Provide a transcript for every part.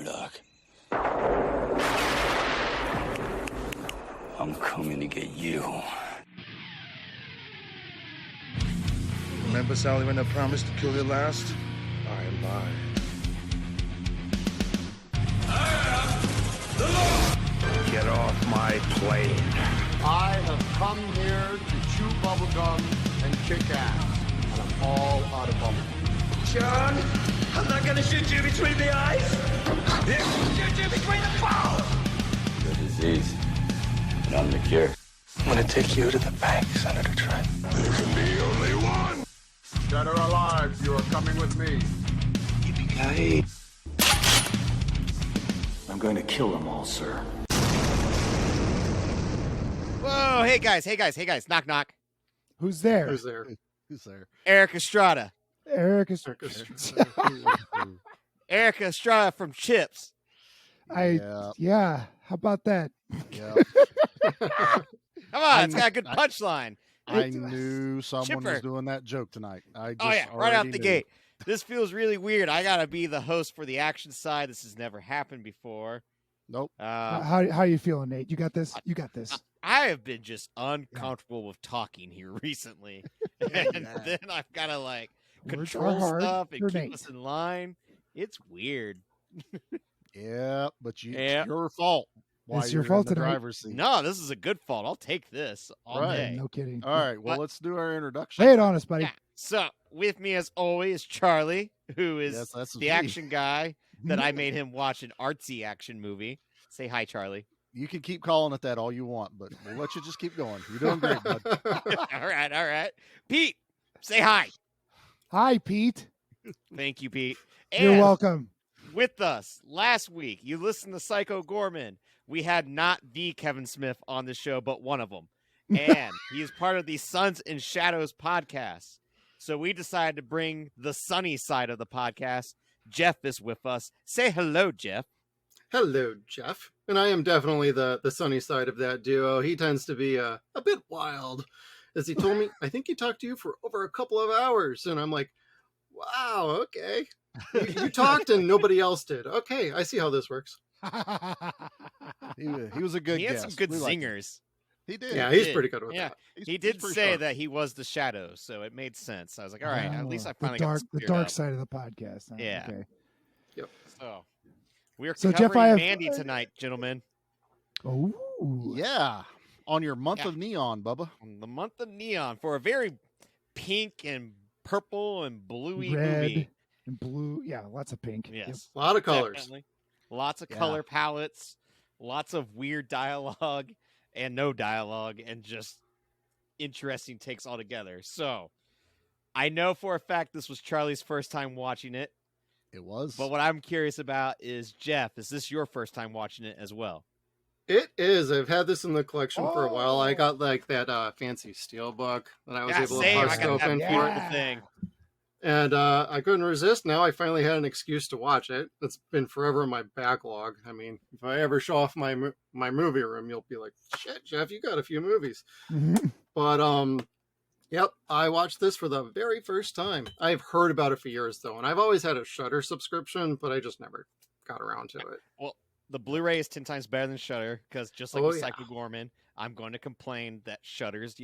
luck. I'm coming to get you. Remember, Sally, when I promised to kill you last? I lied. Get off my plane. I have come here to chew bubblegum and kick ass. And I'm all out of bubblegum. John, I'm not gonna shoot you between the eyes. Shoot you between the balls. The disease, and I'm the cure. I'm gonna take you to the bank, Senator Trent. There can be only one. Dead or alive, you are coming with me. Yippee-ki-yay. I'm going to kill them all, sir. Whoa, hey guys, knock, knock. Who's there? Who's there? Who's there? Eric Estrada. Eric is. Eric Estrada from Chips. Yeah. How about that? Yeah. Come on, it's got a good punchline. I knew someone Chipper. was doing that joke tonight. I just right out already the knew. gate. This feels really weird. I gotta be the host for the action side. This has never happened before. Nope. How you feeling, Nate? You got this. You got this. I have been just uncomfortable with talking here recently, and then I've gotta like Words control are hard stuff for and keep Nate. us in line. It's weird. Yeah, but Yeah. it's your fault. Why It's your you're fault in the tonight. driver's seat. No, this is a good fault. I'll take this all Right. day. No kidding. All right. Well, But- let's do our introduction. Lay it on us, buddy. Yeah. So with me as always, Charlie, who is Yes, that's the me. action guy that I made him watch an artsy action movie. Say hi, Charlie. You can keep calling it that all you want, but we'll let you just keep going. You're doing great, bud. all right. Pete, say hi. Hi, Pete. Thank you, Pete. You're And welcome. with us last week, you listened to Psycho Gorman. We had not the Kevin Smith on the show, but one of them. And he is part of the Suns and Shadows podcast. So we decided to bring the sunny side of the podcast. Jeff is with us. Say hello, Jeff. Hello, Jeff. And I am definitely the sunny side of that duo. He tends to be a bit wild. As he told me, I think he talked to you for over a couple of hours. And I'm like, wow, okay. You talked and nobody else did. Okay, I see how this works. He was a good He had guest. some good We liked him. singers. He did. Yeah, he's did. pretty good with Yeah. that. He He's did pretty say sharp. that he was the Shadows, so it made sense. I was like, all right, at least I Oh, finally the got dark, this the cleared dark up. side of the podcast. Huh? Yeah. Okay. So we're So, covering Jeff, I have- Mandy tonight, gentlemen. Oh. Yeah. On your month Yeah. of neon, Bubba. On the month of neon for a very pink and purple and bluey Red movie. and blue. Yeah, lots of pink. Yep. Yes, A lot of colors. definitely. Lots of Yeah. color palettes, lots of weird dialogue and no dialogue, and just interesting takes altogether. So I know for a fact this was Charlie's first time watching it, It was. but what I'm curious about is, Jeff, is this your first time watching it as well? It is. I've had this in the collection for a while. I Oh. got like that fancy steel book that I was Yeah, able to same. I bust got that open Yeah. for it. beautiful thing. And I couldn't resist. Now I finally had an excuse to watch it. It's been forever in my backlog. I mean, if I ever show off my movie room, you'll be like, "Shit, Jeff, you got a few movies." Mhm. But yep, I watched this for the very first time. I've heard about it for years though, and I've always had a Shudder subscription, but I just never got around to it. Well, the Blu-ray is 10 times better than Shudder because just like Oh, with yeah. Psycho Gorman, I'm going to complain that Shudder's,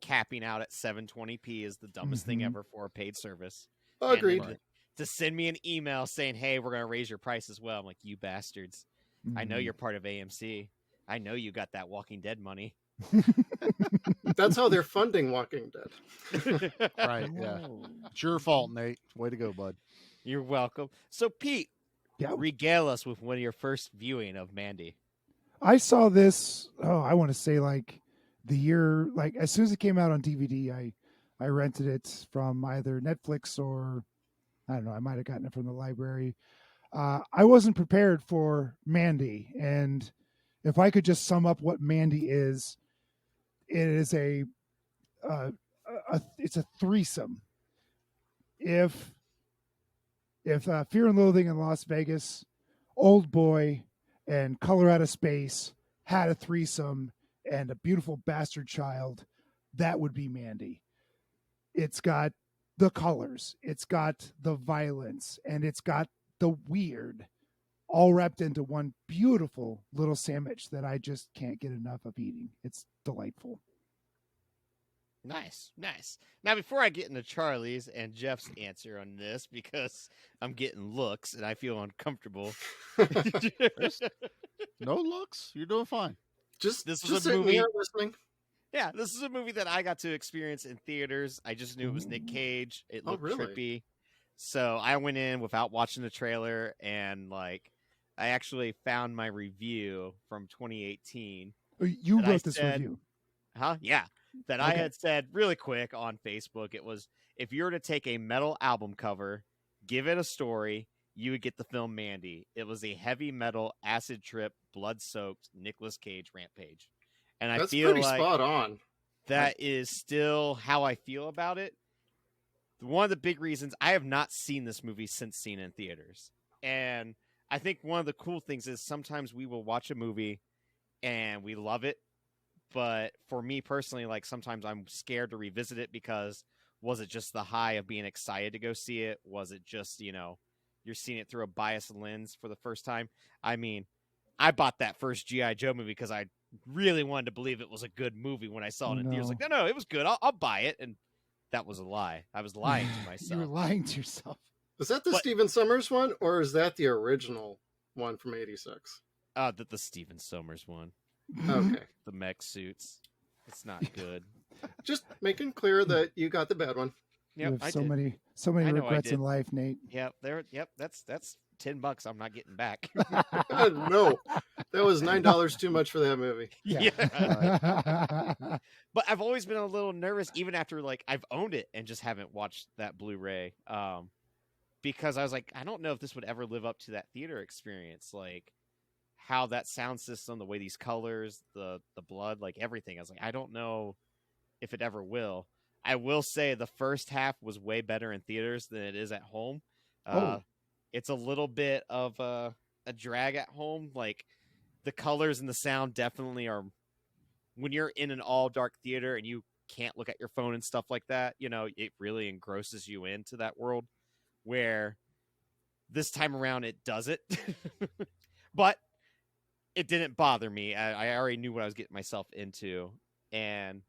capping out at 720p is the dumbest thing Mhm. ever for a paid service. And then Agreed. to send me an email saying, "Hey, we're going to raise your price as well." I'm like, "You bastards. I know Mhm. you're part of AMC. I know you got that Walking Dead money." That's how they're funding Walking Dead. right. Yeah. Oh. It's your fault, Nate. Way to go, bud. You're welcome. So, Pete, Yeah. regale us with one of your first viewing of Mandy. I saw this. I want to say like the year, like as soon as it came out on DVD, I rented it from either Netflix or I don't know. I might have gotten it from the library. I wasn't prepared for Mandy, and if I could just sum up what Mandy is, it is it's a threesome. If Fear and Loathing in Las Vegas, Old Boy, and Color Out of Space had a threesome and a beautiful bastard child, that would be Mandy. It's got the colors, it's got the violence, and it's got the weird. all wrapped into one beautiful little sandwich that I just can't get enough of eating. It's delightful. Nice. Now, before I get into Charlie's and Jeff's answer on this, because I'm getting looks and I feel uncomfortable. No looks. You're doing fine. This is a movie. Listening. Yeah, this is a movie that I got to experience in theaters. I just knew it was Nic Cage. It looked trippy. So I went in without watching the trailer, and I actually found my review from 2018. You wrote this review? Huh? Yeah. That I had said really quick on Facebook. It was, if you were to take a metal album cover, give it a story, you would get the film Mandy. It was a heavy metal, acid trip, blood-soaked Nicolas Cage rampage. And I feel pretty spot on. That is still how I feel about it. One of the big reasons, I have not seen this movie since seeing it in theaters. And I think one of the cool things is sometimes we will watch a movie and we love it. But for me personally, sometimes I'm scared to revisit it because was it just the high of being excited to go see it? Was it just, you're seeing it through a biased lens for the first time? I mean, I bought that first G.I. Joe movie because I really wanted to believe it was a good movie when I saw it in theaters. No, it was good. I'll buy it. And that was a lie. I was lying to myself. You were lying to yourself. Is that the Stephen Sommers one, or is that the original one from '86? The Stephen Sommers one. Okay. The mech suits. It's not good. Just making clear that you got the bad one. Yep, you have so many regrets in life, Nate. Yep, that's $10 I'm not getting back. No, that was $9 too much for that movie. Yeah. But I've always been a little nervous, even after I've owned it and just haven't watched that Blu-ray, because I was I don't know if this would ever live up to that theater experience, how that sound system, the way these colors, the blood, everything. I was I don't know if it ever will. I will say the first half was way better in theaters than it is at home. It's a little bit of a drag at home. The colors and the sound definitely are, when you're in an all dark theater and you can't look at your phone and stuff like that, it really engrosses you into that world, where this time around it does it. But it didn't bother me. I already knew what I was getting myself into. And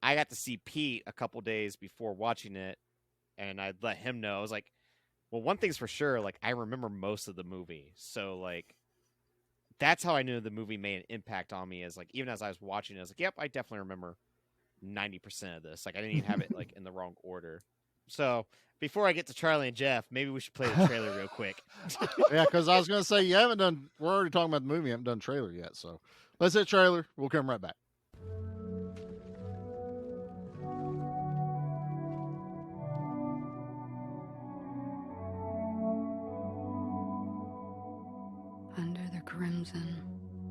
I got to see Pete a couple days before watching it, and I'd let him know. I was well, one thing's for sure, I remember most of the movie. So, that's how I knew the movie made an impact on me, is, even as I was watching it, I was yep, I definitely remember 90% of this. I didn't even have it, in the wrong order. So, before I get to Charlie and Jeff, maybe we should play the trailer real quick. Yeah, because I was going to say, we're already talking about the movie, you haven't done trailer yet. So, let's hit trailer. We'll come right back. Under the crimson,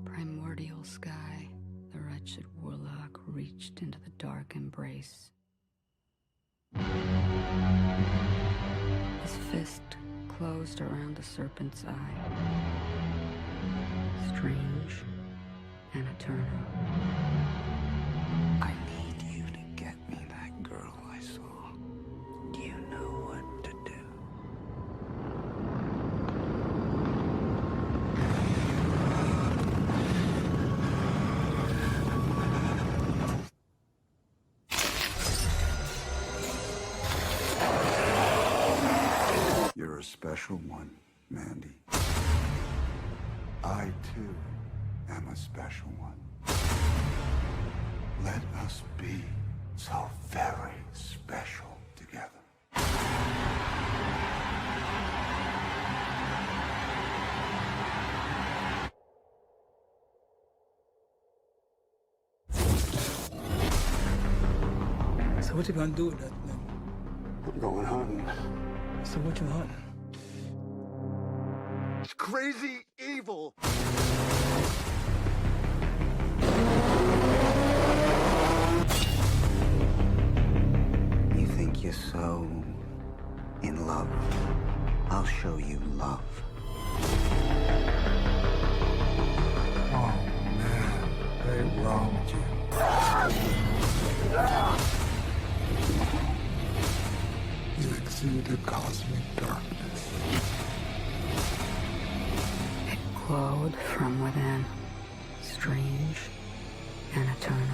primordial sky, the wretched warlock reached into the dark embrace. His fist closed around the serpent's eye. Strange and eternal. I need you to get me that girl I saw. Do you know what to do? You're a special one, Mandy. I, too, am a special one. Let us be so very special together. So what you gonna do with that thing? I'm going hunting. So what you hunting? It's crazy evil. You think you're so in love? I'll show you love. Oh man, what's wrong with you? You exude a cosmic darkness. glowed from within, strange and eternal.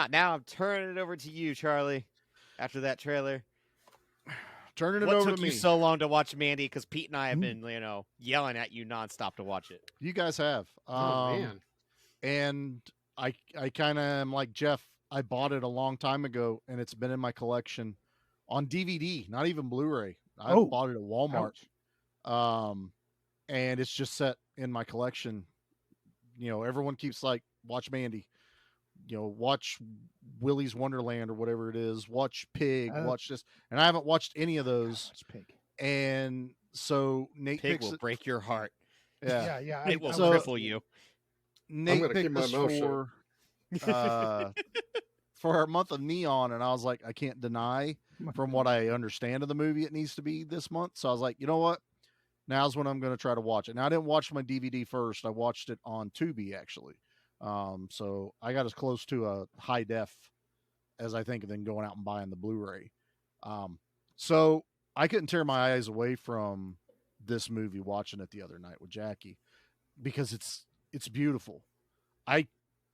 Now I'm turning it over to you, Charlie. After that trailer, Turning it what over took to you me. so long to watch Mandy? Because Pete and I have been, yelling at you nonstop to watch it. You guys have. Oh man. And I kind of am like Jeff. I bought it a long time ago, and it's been in my collection on DVD, not even Blu-ray. I bought it at Walmart. And it's just set in my collection. Everyone keeps like, watch Mandy, watch Willy's Wonderland or whatever it is, watch Pig, watch this. And I haven't watched any of those. Pig. And so Nate Pig picks will it. break your heart. Yeah. It will cripple you. Nate gonna keep picked my this mouth shut. for our month of Neon, and I was like, I can't deny from what I understand of the movie it needs to be this month. So I was like, you know what? Now's when I'm going to try to watch it. Now I didn't watch my DVD first. I watched it on Tubi actually. So I got as close to a high def as I think, and then going out and buying the Blu-ray. So I couldn't tear my eyes away from this movie watching it the other night with Jackie, because it's beautiful. I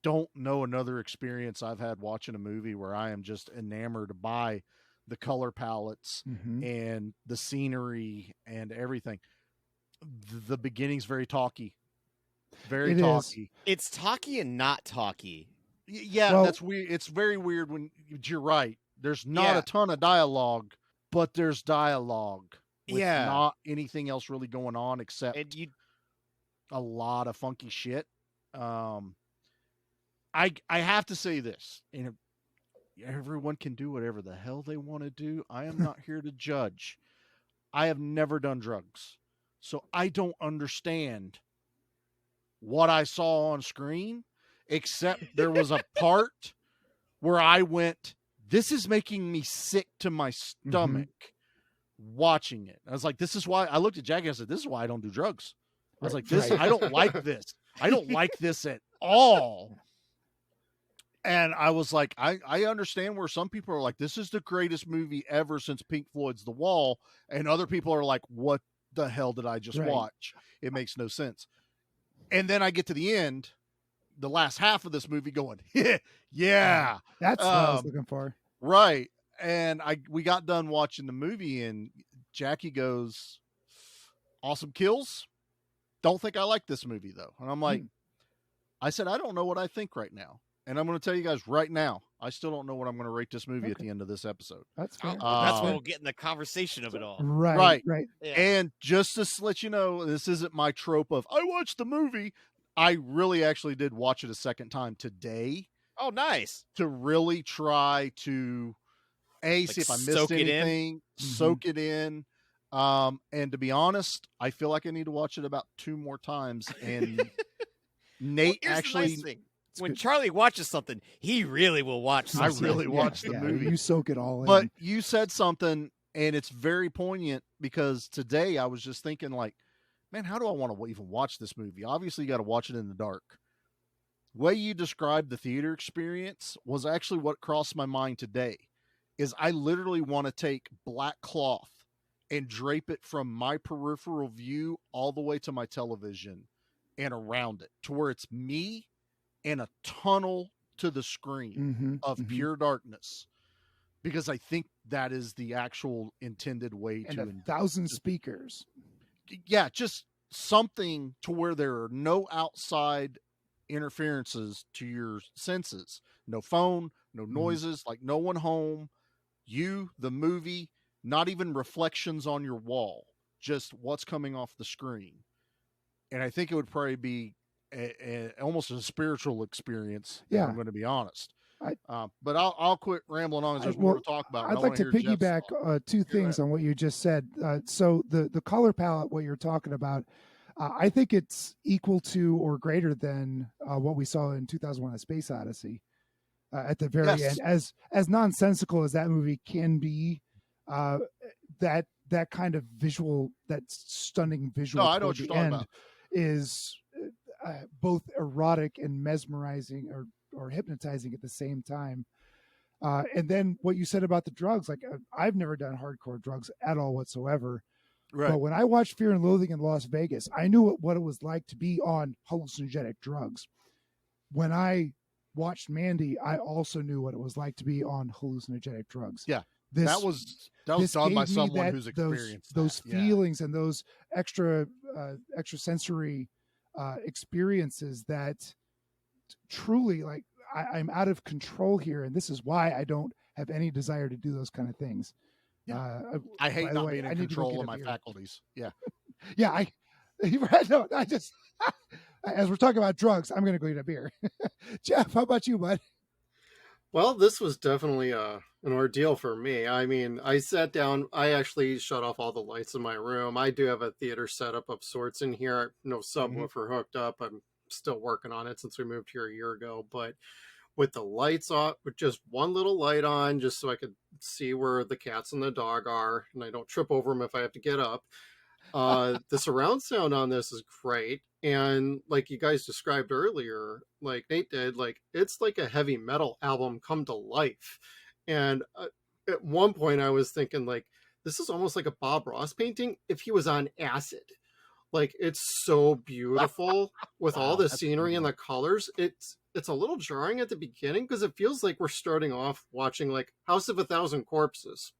don't know another experience I've had watching a movie where I am just enamored by the color palettes and the scenery and everything. The beginning's very talky. Very talky. It's talky and not talky. Yeah, Well, that's weird. It's very weird when you're right. There's not a ton of dialogue, but there's dialogue with not anything else really going on except a lot of funky shit. I have to say this, everyone can do whatever the hell they want to do. I am not here to judge. I have never done drugs, so I don't understand what I saw on screen, except there was a part where I went, this is making me sick to my stomach watching it. I was like, this is why I looked at Jackie and I said, this is why I don't do drugs. I was like, this, I don't like this. I don't like this at all. And I was like, I understand where some people are like, this is the greatest movie ever since Pink Floyd's The Wall. And other people are like, what the hell did I just watch? It makes no sense. And then I get to the end, the last half of this movie going, yeah. That's what I was looking for. Right. And we got done watching the movie and Jackie goes, awesome kills. Don't think I like this movie though. And I'm like, I said, I don't know what I think right now. And I'm going to tell you guys right now, I still don't know what I'm going to rate this movie at the end of this episode. That's fair. That's when we'll get in the conversation of it all. Right. Yeah. And just to let you know, this isn't my trope of, I watched the movie. I really actually did watch it a second time today. Oh, nice. To really try to, see if I missed anything, soak it in. And to be honest, I feel like I need to watch it about 2 more times. And Nate actually... When Charlie watches something, he really will watch something. I really watch the movie. You soak it all in. But you said something, and it's very poignant, because today I was just thinking like, man, how do I want to even watch this movie? Obviously, you got to watch it in the dark. The way you described the theater experience was actually what crossed my mind today, is I literally want to take black cloth and drape it from my peripheral view all the way to my television and around it to where it's me and a tunnel to the screen of pure darkness, because I think that is the actual intended way and to 1,000 speakers. Yeah, just something to where there are no outside interferences to your senses. No phone, no noises, like no one home. You, the movie, not even reflections on your wall, just what's coming off the screen. And I think it would probably be almost a spiritual experience. Yeah, if I'm going to be honest. But I'll quit rambling on. There's more to talk about. I'd like to piggyback 2 things on what you just said. So the color palette, what you're talking about, I think it's equal to or greater than what we saw in 2001: A Space Odyssey. At the very end, as nonsensical as that movie can be, that kind of visual, that stunning visual No, I know toward what you're the talking end about. is both erotic and mesmerizing or hypnotizing at the same time. And then what you said about the drugs, like I've never done hardcore drugs at all whatsoever. Right. But when I watched Fear and Loathing in Las Vegas, I knew what it was like to be on hallucinogenic drugs. When I watched Mandy, I also knew what it was like to be on hallucinogenic drugs. Yeah. That was done by someone who's experienced those that. feelings and those extra sensory experiences that truly, like, I'm out of control here, and this is why I don't have any desire to do those kind of things. Yeah. I hate not being in control of my faculties. Yeah. Yeah, I just as we're talking about drugs, I'm going to go get a beer. Jeff, how about you, bud? Well, this was definitely an ordeal for me. I mean, I sat down. I actually shut off all the lights in my room. I do have a theater setup of sorts in here. No subwoofer hooked up. I'm still working on it since we moved here a year ago. But with the lights off, with just one little light on, just so I could see where the cats and the dog are, and I don't trip over them if I have to get up. The surround sound on this is great. And like you guys described earlier, like Nate did, like it's like a heavy metal album come to life. And at one point I was thinking, like, this is almost like a Bob Ross painting if he was on acid. Like, it's so beautiful with all the scenery and the colors. It's a little jarring at the beginning because it feels like we're starting off watching like House of a Thousand Corpses.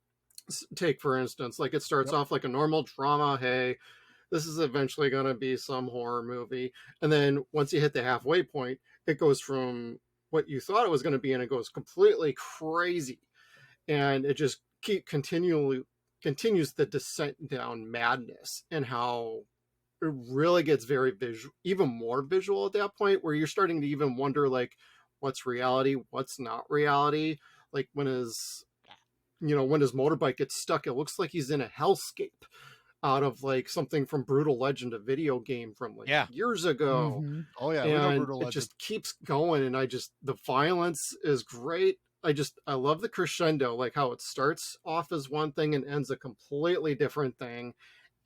Take, for instance, like it starts off like a normal drama. Hey, this is eventually going to be some horror movie. And then once you hit the halfway point, it goes from what you thought it was going to be, and it goes completely crazy. And it just continues the descent down madness, and how it really gets very visual, even more visual at that point, where you're starting to even wonder, like, what's reality, what's not reality. Like when his motorbike gets stuck, it looks like he's in a hellscape out of like something from Brutal Legend, a video game from like years ago. Mm-hmm. Oh yeah, and Brutal Legend. It just keeps going, and the violence is great. I love the crescendo, like how it starts off as one thing and ends a completely different thing,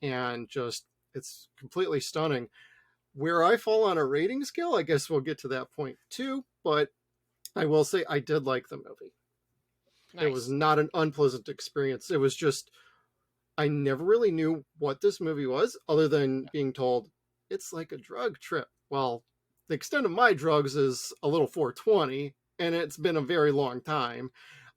and just it's completely stunning. Where I fall on a rating scale, I guess we'll get to that point too, but I will say I did like the movie. Nice. It was not an unpleasant experience. It was just, I never really knew what this movie was, other than being told it's like a drug trip. Well, the extent of my drugs is a little 420, and it's been a very long time.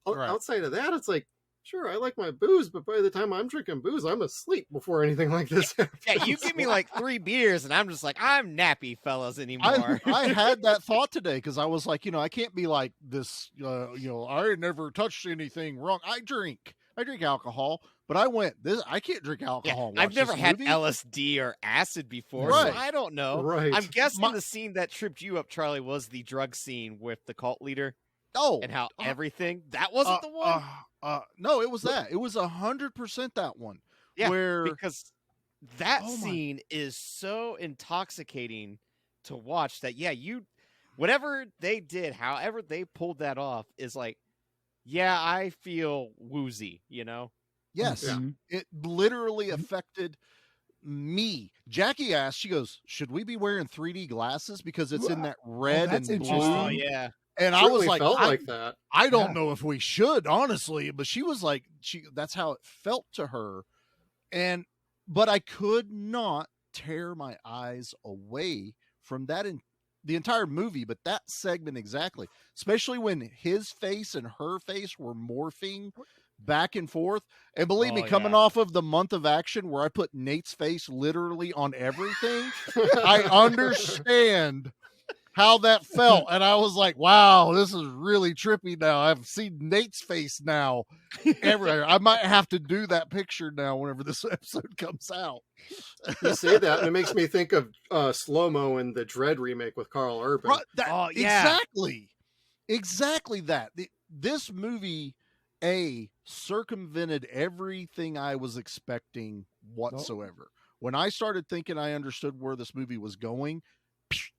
Right. Outside of that, it's like, sure, I like my booze, but by the time I'm drinking booze, I'm asleep before anything like this happens. Yeah, you give me like 3 beers, and I'm just like, I'm nappy, fellas, anymore. I had that thought today because I was like, I can't be like this, I never touched anything wrong. I drink alcohol, but I can't drink alcohol. Yeah, I've never had LSD or acid before, so I don't know. Right. I'm guessing the scene that tripped you up, Charlie, was the drug scene with the cult leader. Oh, and how everything that wasn't the one. No, it was that. It was 100% that one. Yeah, because that scene is so intoxicating to watch that. Yeah, whatever they did, however they pulled that off, is like, yeah, I feel woozy. Yes, it literally affected me. Jackie asked, she goes, "Should we be wearing 3D glasses because it's in that red and blue?" Oh yeah. And I was like, felt like that. I don't know if we should, honestly, but she was like, that's how it felt to her. But I could not tear my eyes away from that in the entire movie, but that segment exactly, especially when his face and her face were morphing back and forth. And believe me, coming off of the month of action where I put Nate's face literally on everything, I understand how that felt. And I was like, wow, this is really trippy now. I've seen Nate's face now everywhere. I might have to do that picture now whenever this episode comes out. You say that, and it makes me think of Slow-Mo in the Dread remake with Carl Urban. Exactly that. This movie, circumvented everything I was expecting whatsoever. When I started thinking I understood where this movie was going,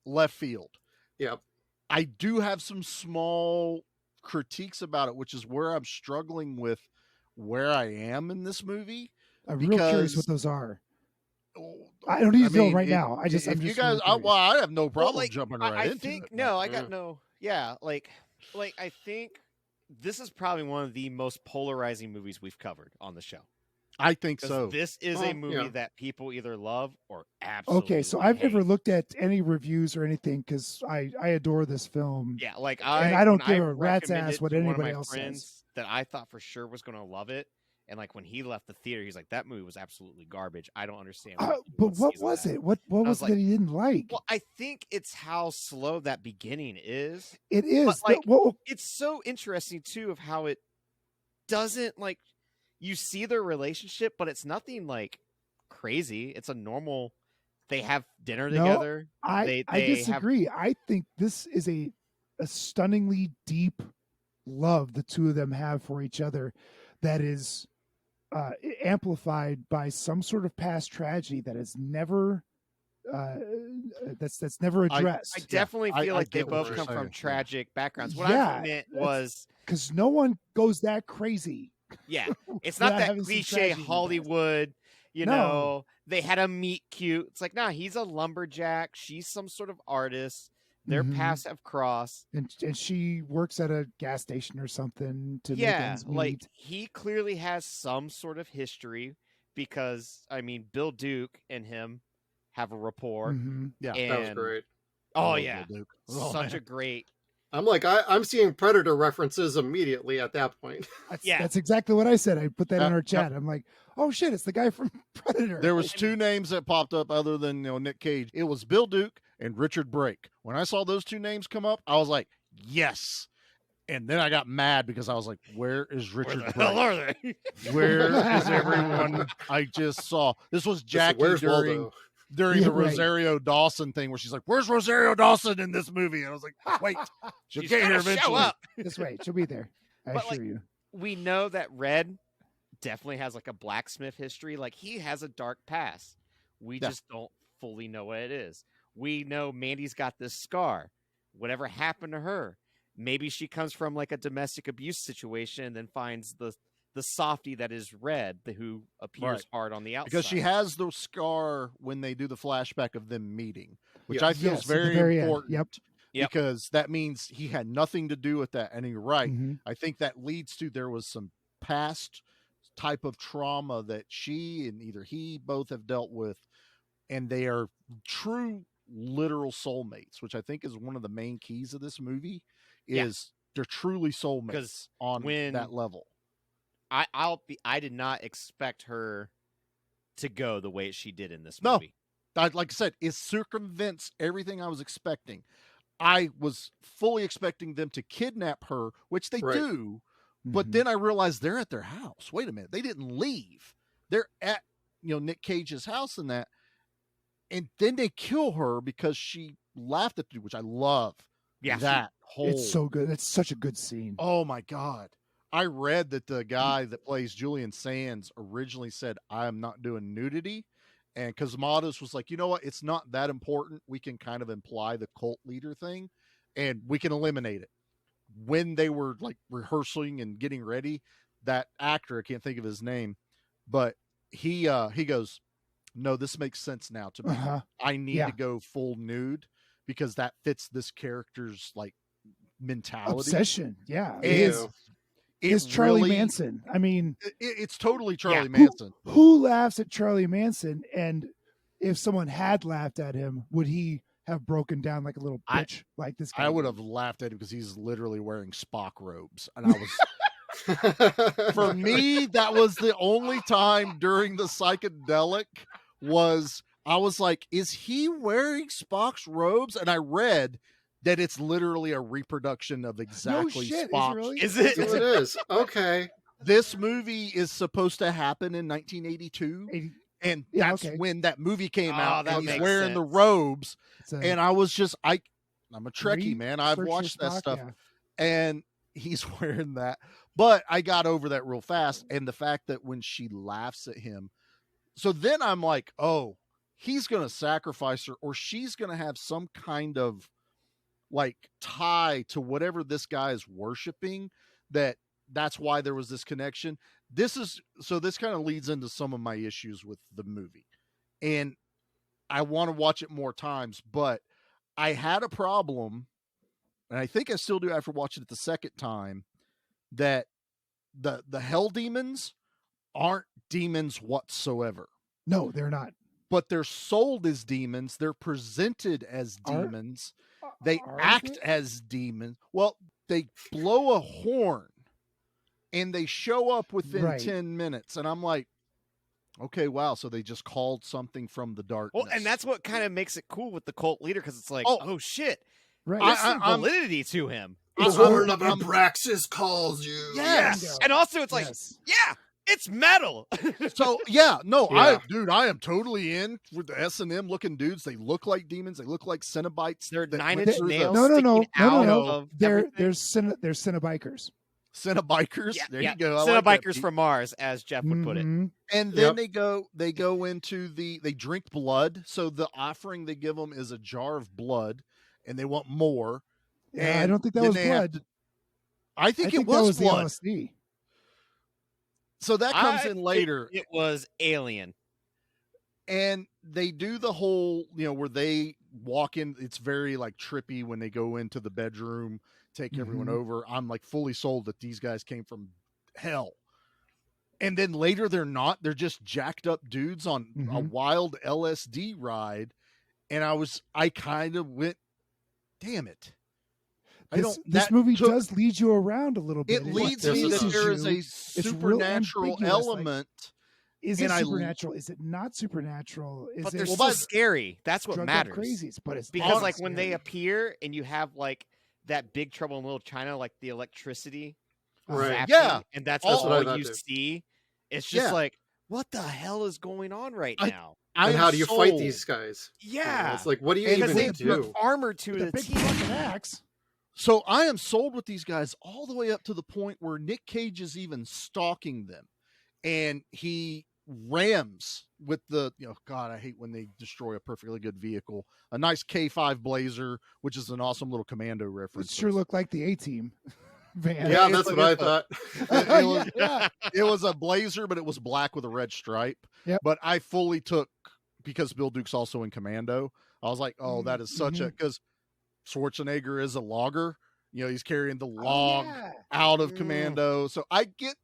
left field. Yep. I do have some small critiques about it, which is where I'm struggling with where I am in this movie. I'm real curious what Because those are. I don't need to know mean, right now. I'm if just you guys, really well, I have no problem like, jumping I right into think it. no, I got no. Yeah, like I think this is probably one of the most polarizing movies we've covered on the show. I think 'Cause so. this is a movie that people either love or absolutely Okay, so I've hate. never looked at any reviews or anything because I adore this film. Yeah, like and I don't when give I a rat's recommended ass what to one of anybody my else friends says. that I thought for sure was going to love it, and like when he left the theater, he's like, "That movie was absolutely garbage. I don't understand." But what was it? What was it that he didn't like? Well, I think it's how slow that beginning is. It is. But, like, it's so interesting too of how it doesn't like you see their relationship, but it's nothing like crazy. It's a normal. They have dinner together. I disagree. I think this is a stunningly deep love the two of them have for each other that is amplified by some sort of past tragedy that is never that's never addressed. I definitely feel like they both come from tragic backgrounds. What I meant was because no one goes that crazy. Yeah, it's not that having some cliche tragedy in the past. Hollywood. You No. know, they had a meet cute. It's like, nah, he's a lumberjack. She's some sort of artist. Their Mhm. paths have crossed. And she works at a gas station or something to make Yeah, ends like meet. he clearly has some sort of history because I mean, Bill Duke and him have a rapport. Mhm. Yeah, that was and- great. Oh love yeah, Bill Duke. Oh, such man. a great. I'm like, I'm seeing Predator references immediately at that point. That's exactly what I said. I put that in our Yep. chat. I'm like, oh shit, it's the guy from Predator. There was two names that popped up other than Nic Cage. It was Bill Duke and Richard Brake. When I saw those two names come up, I was like, yes. And then I got mad because I was like, where is Richard Where the Brake? hell are they? Where is everyone I just saw? This was Jackie Where's during Waldo? the Yeah, right. Rosario Dawson thing where she's like, where's Rosario Dawson in this movie? And I was like, wait, she'll She's get here gotta show eventually. up. Just wait, she'll be there. I But, assure like, you. We know that Red definitely has like a blacksmith history. Like he has a dark past. We Yeah. just don't fully know what it is. We know Mandy's got this scar. Whatever happened to her? Maybe she comes from like a domestic abuse situation and then finds the softy that is Red, who appears Right. hard on the outside. Because she has the scar when they do the flashback of them meeting, which Yes. I feel Yes, is at the very very end. important. Yep. Yep. Because that means he had nothing to do with that. And you're right. Mhm. I think that leads to there was some past type of trauma that she and either he both have dealt with, and they are true literal soulmates, which I think is one of the main keys of this movie. Yeah. Is they're truly soulmates 'Cause on when- that level. I did not expect her to go the way she did in this No. movie. Like I said, it circumvents everything I was expecting. I was fully expecting them to kidnap her, which they Right. do. But Mhm. then I realized they're at their house. Wait a minute. They didn't leave. They're at, Nic Cage's house and that. And then they kill her because she laughed at you, which I love. Yeah. That whole. It's so good. It's such a good scene. Oh my God. I read that the guy that plays Julian Sands originally said, I am not doing nudity. And Cosmatos was like, you know what? It's not that important. We can kind of imply the cult leader thing and we can eliminate it. When they were like rehearsing and getting ready, that actor, I can't think of his name, but he goes, no, this makes sense now to me. Uh-huh. I need Yeah. to go full nude because that fits this character's like mentality. Obsession. Yeah. And His it Charlie really- Manson. I mean, it's totally Charlie Yeah. Manson. who laughs at Charlie Manson? And if someone had laughed at him, would he have broken down like a little bitch like this guy? I would have laughed at him because he's literally wearing Spock robes. And I was, for me, that was the only time during the psychedelic I was like, is he wearing Spock's robes? And I read that it's literally a reproduction of exactly shit, is it Spock's. really? Is it? So it is. Okay. This movie is supposed to happen in 1982. 80 And Yeah, that's okay. when that movie came Oh, out. that And he's makes wearing the sense. robes. it's a And I was just, I'm a Trekkie, man. I've research watched that Spock, stuff. yeah. And he's wearing that. But I got over that real fast. And the fact that when she laughs at him, so then I'm like, oh, he's going to sacrifice her, or she's going to have some kind of like tie to whatever this guy is worshiping, that's why there was this connection. this kind of leads into some of my issues with the movie, and I want to watch it more times, but I had a problem, and I think I still do after watching it the second time, that the hell demons aren't demons whatsoever. No, they're not. But they're sold as demons. They're presented as demons. They act as demons. Well, they blow a horn and they show up within 10 minutes. And I'm like, okay, wow. So they just called something from the darkness. Well, and that's what kind of makes it cool with the cult leader, because it's like, oh shit, right? There's some validity to him. The horn of Abraxas calls you. Yes. And also it's like, yeah, it's metal. So yeah, no, I am totally in with the S&M looking dudes. They look like demons. They look like Cenobites. They're 9 Inch Nails. No. They're Cenobikers. Cenobikers. Yeah, there you go. Cenobikers from Mars, as Jeff would put it. And then they go into they drink blood. So the offering they give them is a jar of blood, and they want more. Yeah, and I don't think that was blood. I think it was blood. The LSD. So that comes in later. It was alien. And they do the whole, where they walk in. It's very like trippy when they go into the bedroom, take everyone over. I'm like fully sold that these guys came from hell. And then later they're not. They're just jacked up dudes on a wild LSD ride. And I kind of went, damn it. This movie does lead you around a little bit. It leads me that there is a supernatural element. Is it supernatural? Is it not supernatural? But they're so scary. That's what matters. Crazies, but it's because like when they appear and you have like that Big Trouble in Little China, like the electricity, right? Yeah, and that's all you do. see. It's just like, what the hell is going on right now? And how do you fight these guys? Yeah, it's like, what do you even do? Armor to the big team. fucking axe. So I am sold with these guys all the way up to the point where Nic Cage is even stalking them, and he rams with the, God, I hate when they destroy a perfectly good vehicle. A nice K5 Blazer, which is an awesome little commando reference. It sure looked like the A-Team van. Yeah, that's what I thought. It was a Blazer, but it was black with a red stripe. Yep. But I fully took, because Bill Duke's also in Commando, I was like, oh, that is such a, because Schwarzenegger is a logger. He's carrying the log out of Commando. So I get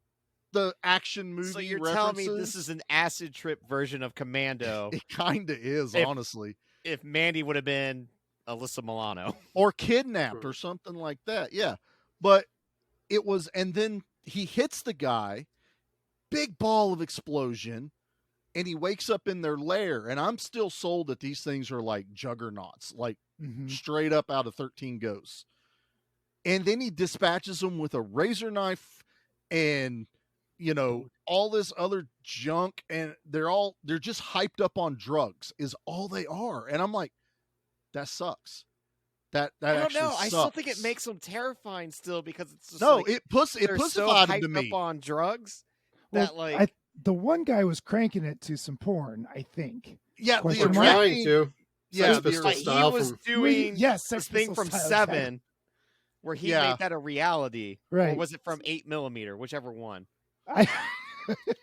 the action movie. So you're references. telling me this is an acid trip version of Commando? It kind of is, honestly. If Mandy would have been Alyssa Milano or kidnapped or something like that, yeah. But it was, and then he hits the guy, big ball of explosion, and he wakes up in their lair. And I'm still sold that these things are like juggernauts, like straight up out of 13 Ghosts. And then he dispatches them with a razor knife and, all this other junk. And they're just hyped up on drugs is all they are. And I'm like, that sucks. That I don't know. sucks. I still think it makes them terrifying still, because it's just it pussified so him to me. Up on drugs well, that the one guy was cranking it to some porn, I think. Yeah, they're trying to. Yeah, he was doing this thing from 7 where he made that a reality. Right. Or was it from 8mm, whichever one? I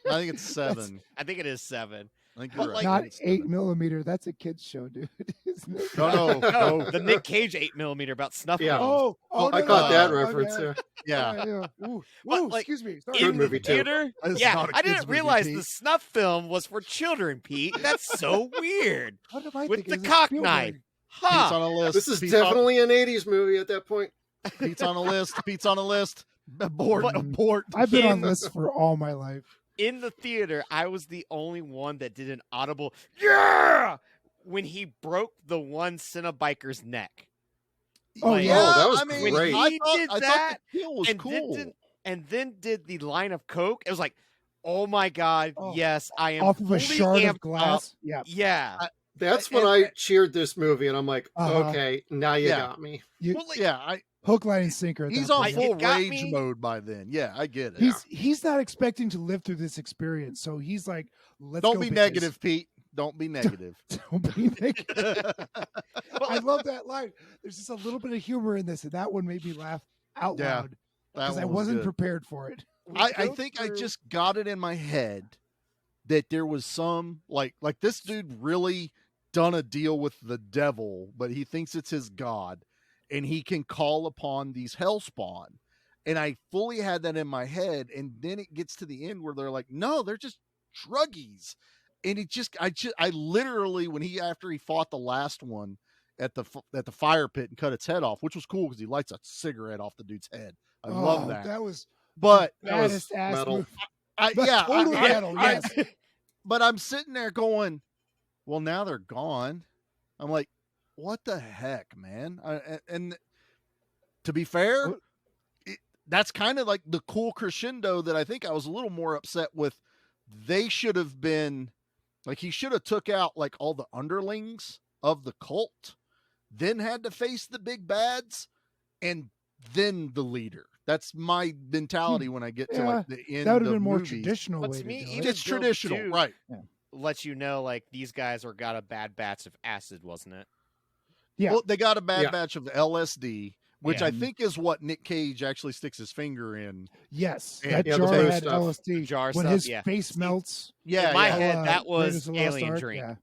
think it's 7. I think it is 7. I think you're right. Not 8mm. That's a kid's show, dude. Isn't it? No. The Nic Cage 8mm about snuff. Yeah. films. I caught that reference. Okay. Yeah. Ooh, Like, excuse me. Sorry. Good movie too. Theater? Yeah, I didn't realize the snuff film was for children, Pete. That's so weird. What am I With thinking? the Is it cock Spielberg? knife. Pete's on a list. This is definitely an 80s movie at that point. Pete's on a list. Pete's on a list. Abort. I've been on lists for all my life. In the theater, I was the only one that did an audible "yeah" when he broke the one Cenobiker's neck. Oh, Like, yeah. that was when great. he did I that, thought the kill was cool. then did the line of coke. It was like, oh my god, Oh, yes, I am Off of a fully shard amped of glass. up. Yeah. Yeah, That's when I cheered this movie, and I'm like, okay, now you Yeah. got me. Hook, line, and sinker. At He's that on point. full It got rage me. mode by then. Yeah, I get it. He's not expecting to live through this experience, so he's like, "Let's Don't go, be bitches." negative, Pete. Don't be negative. Don't be negative. I love that line. There's just a little bit of humor in this, and that one made me laugh out Yeah, loud that because I one was wasn't good. prepared for it. I think I just got it in my head that there was some like this dude really done a deal with the devil, but he thinks it's his god, and he can call upon these hellspawn. And I fully had that in my head, and then it gets to the end where they're like, no, they're just druggies. And I literally, after he fought the last one at the fire pit and cut its head off, which was cool because he lights a cigarette off the dude's head. I love that. That was but baddest ass metal. move. Totally metal, yes. But I'm sitting there going, well, now they're gone. I'm like, what the heck, man? And to be fair, that's kind of like the cool crescendo that I think I was a little more upset with. They should have been like, he should have took out like all the underlings of the cult, then had to face the big bads, and then the leader. That's my mentality when I get to like the end. That would have of been more movies. traditional. But way to me, do even it. It's traditional, Bill right? Let you know, like, these guys are got a bad batch of acid, wasn't it? Yeah. Well, they got a bad batch of LSD, which Yeah. I think is what Nic Cage actually sticks his finger in. Yes, And- that Yeah, the jar blue had stuff. LSD. Jar when stuff, his yeah. face melts. Yeah, In my yeah. head, that was Raiders of the Lost Alien Ark, Drink. Yeah.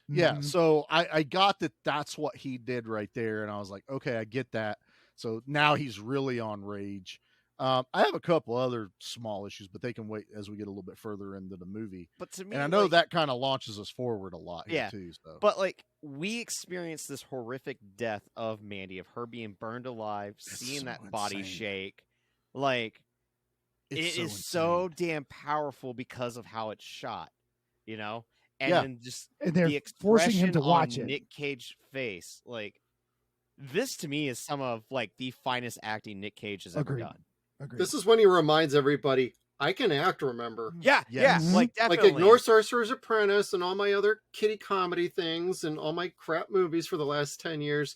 Yeah, Mhm. so I got that that's what he did right there, and I was like, okay, I get that. So now he's really on rage. I have a couple other small issues, but they can wait as we get a little bit further into the movie. But to me, And I know like, that kind of launches us forward a lot here Yeah, too. So. But like, we experienced this horrific death of Mandy, of her being burned alive, seeing so that body insane. shake. Like, It's it is insane. so damn powerful because of how it's shot, you know? And Yeah. then just And they're the forcing him expression to watch on it. Nic Cage's face, like, this to me is some of like the finest acting Nic Cage has ever Agreed. done. Agreed. This is when he reminds everybody, I can act, remember? Yeah, Yes. yeah, like Like, definitely. ignore Sorcerer's Apprentice and all my other kiddie comedy things and all my crap movies for the last 10 years.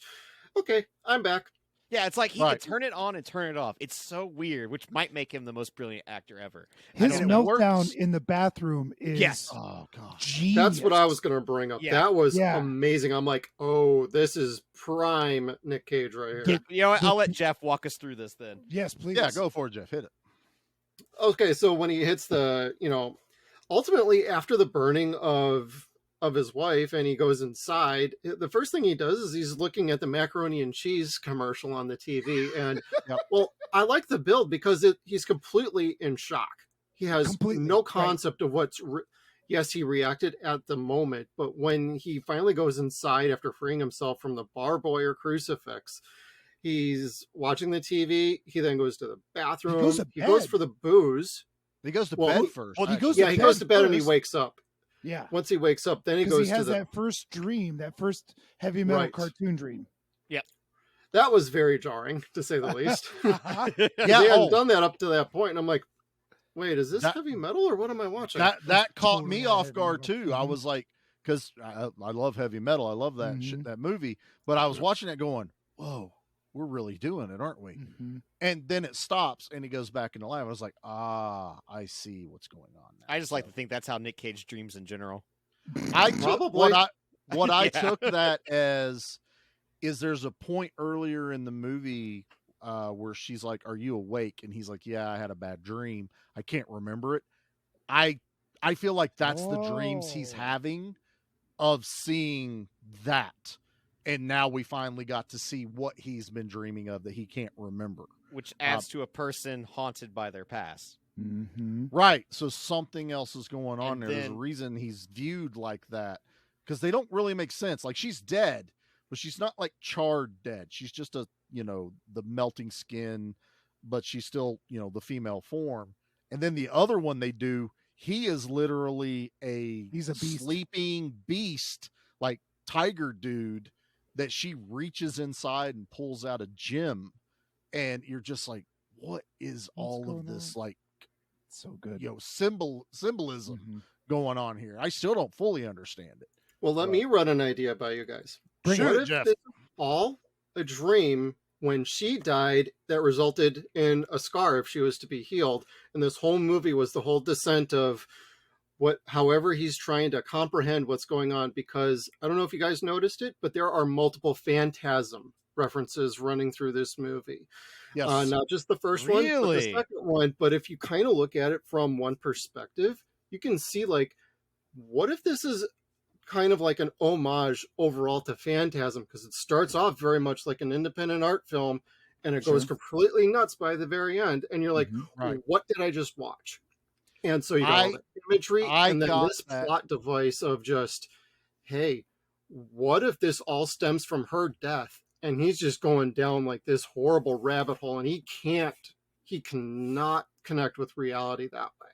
Okay, I'm back. Yeah, it's like he Right. could turn it on and turn it off. It's so weird, which might make him the most brilliant actor ever. His And it meltdown works. in the bathroom is Yes. Oh god. genius. That's what I was going to bring up. Yeah. That was Yeah. amazing. I'm like, oh, this is prime Nic Cage right here. Get- You know what? I'll let Jeff walk us through this then. Yes, please. Yeah, go for it, Jeff. Hit it. Okay, so when he hits the, ultimately after the burning of his wife and he goes inside, the first thing he does is he's looking at the macaroni and cheese commercial on the TV. And Yep. well, I like the build because he's completely in shock. He has Completely, no right. concept of yes, he reacted at the moment, but when he finally goes inside after freeing himself from the barbed wire crucifix, he's watching the TV. He then goes to the bathroom. goes to He goes bed. for the booze. He goes to Well, bed first. well, he actually. goes Yeah, he goes to bed and he first. wakes up. Yeah. Once he wakes up, then he Because goes he to has the. that first dream, that first heavy metal Right. cartoon dream. That was very jarring, to say the least. Yeah, They hadn't oh. done that up to that point, and I'm like, wait, is this That- heavy metal or what am I watching? that caught Totally me had off heavy guard metal. too. I Mhm. was like, because I love heavy metal. I love that Mhm. that movie. But I was watching it going, whoa, we're really doing it, aren't we? Mhm. And then it stops and he goes back into life. I was like, I see what's going on now. I just like So to think that's how Nic Cage dreams in general. I took Probably. what I Yeah. took that as is there's a point earlier in the movie where she's like, "Are you awake?" And he's like, "Yeah, I had a bad dream. I can't remember it." I feel like that's the dreams he's Oh. having of seeing that. And now we finally got to see what he's been dreaming of that he can't remember. Which adds to a person haunted by their past. Mhm. Right. So something else is going on And there. There's a then- reason he's viewed like that because they don't really make sense. Like she's dead, but she's not like charred dead. She's just the melting skin, but she's still, the female form. And then the other one they do, he is literally He's a beast. sleeping beast, like tiger dude that she reaches inside and pulls out a gem. And you're just like, what is all of going this? on? Like, So good. symbolism Mhm. going on here. I still don't fully understand it. Well, let me run an idea by you guys. Bring What it, if Jeff. this is all a dream when she died that resulted in a scar if she was to be healed? And this whole movie was the whole descent of however he's trying to comprehend what's going on, because I don't know if you guys noticed it, but there are multiple phantasm references running through this movie. Yes. Not just the first one, but the Really? second one. But if you kind of look at it from one perspective, you can see like, what if this is kind of like an homage overall to Phantasm? Because it starts off very much like an independent art film, and it goes completely nuts by the very end. And you're like, Right. what did I just watch? And so you got all the imagery, and then this plot device of just, hey, what if this all stems from her death? And he's just going down like this horrible rabbit hole, and he cannot connect with reality that way.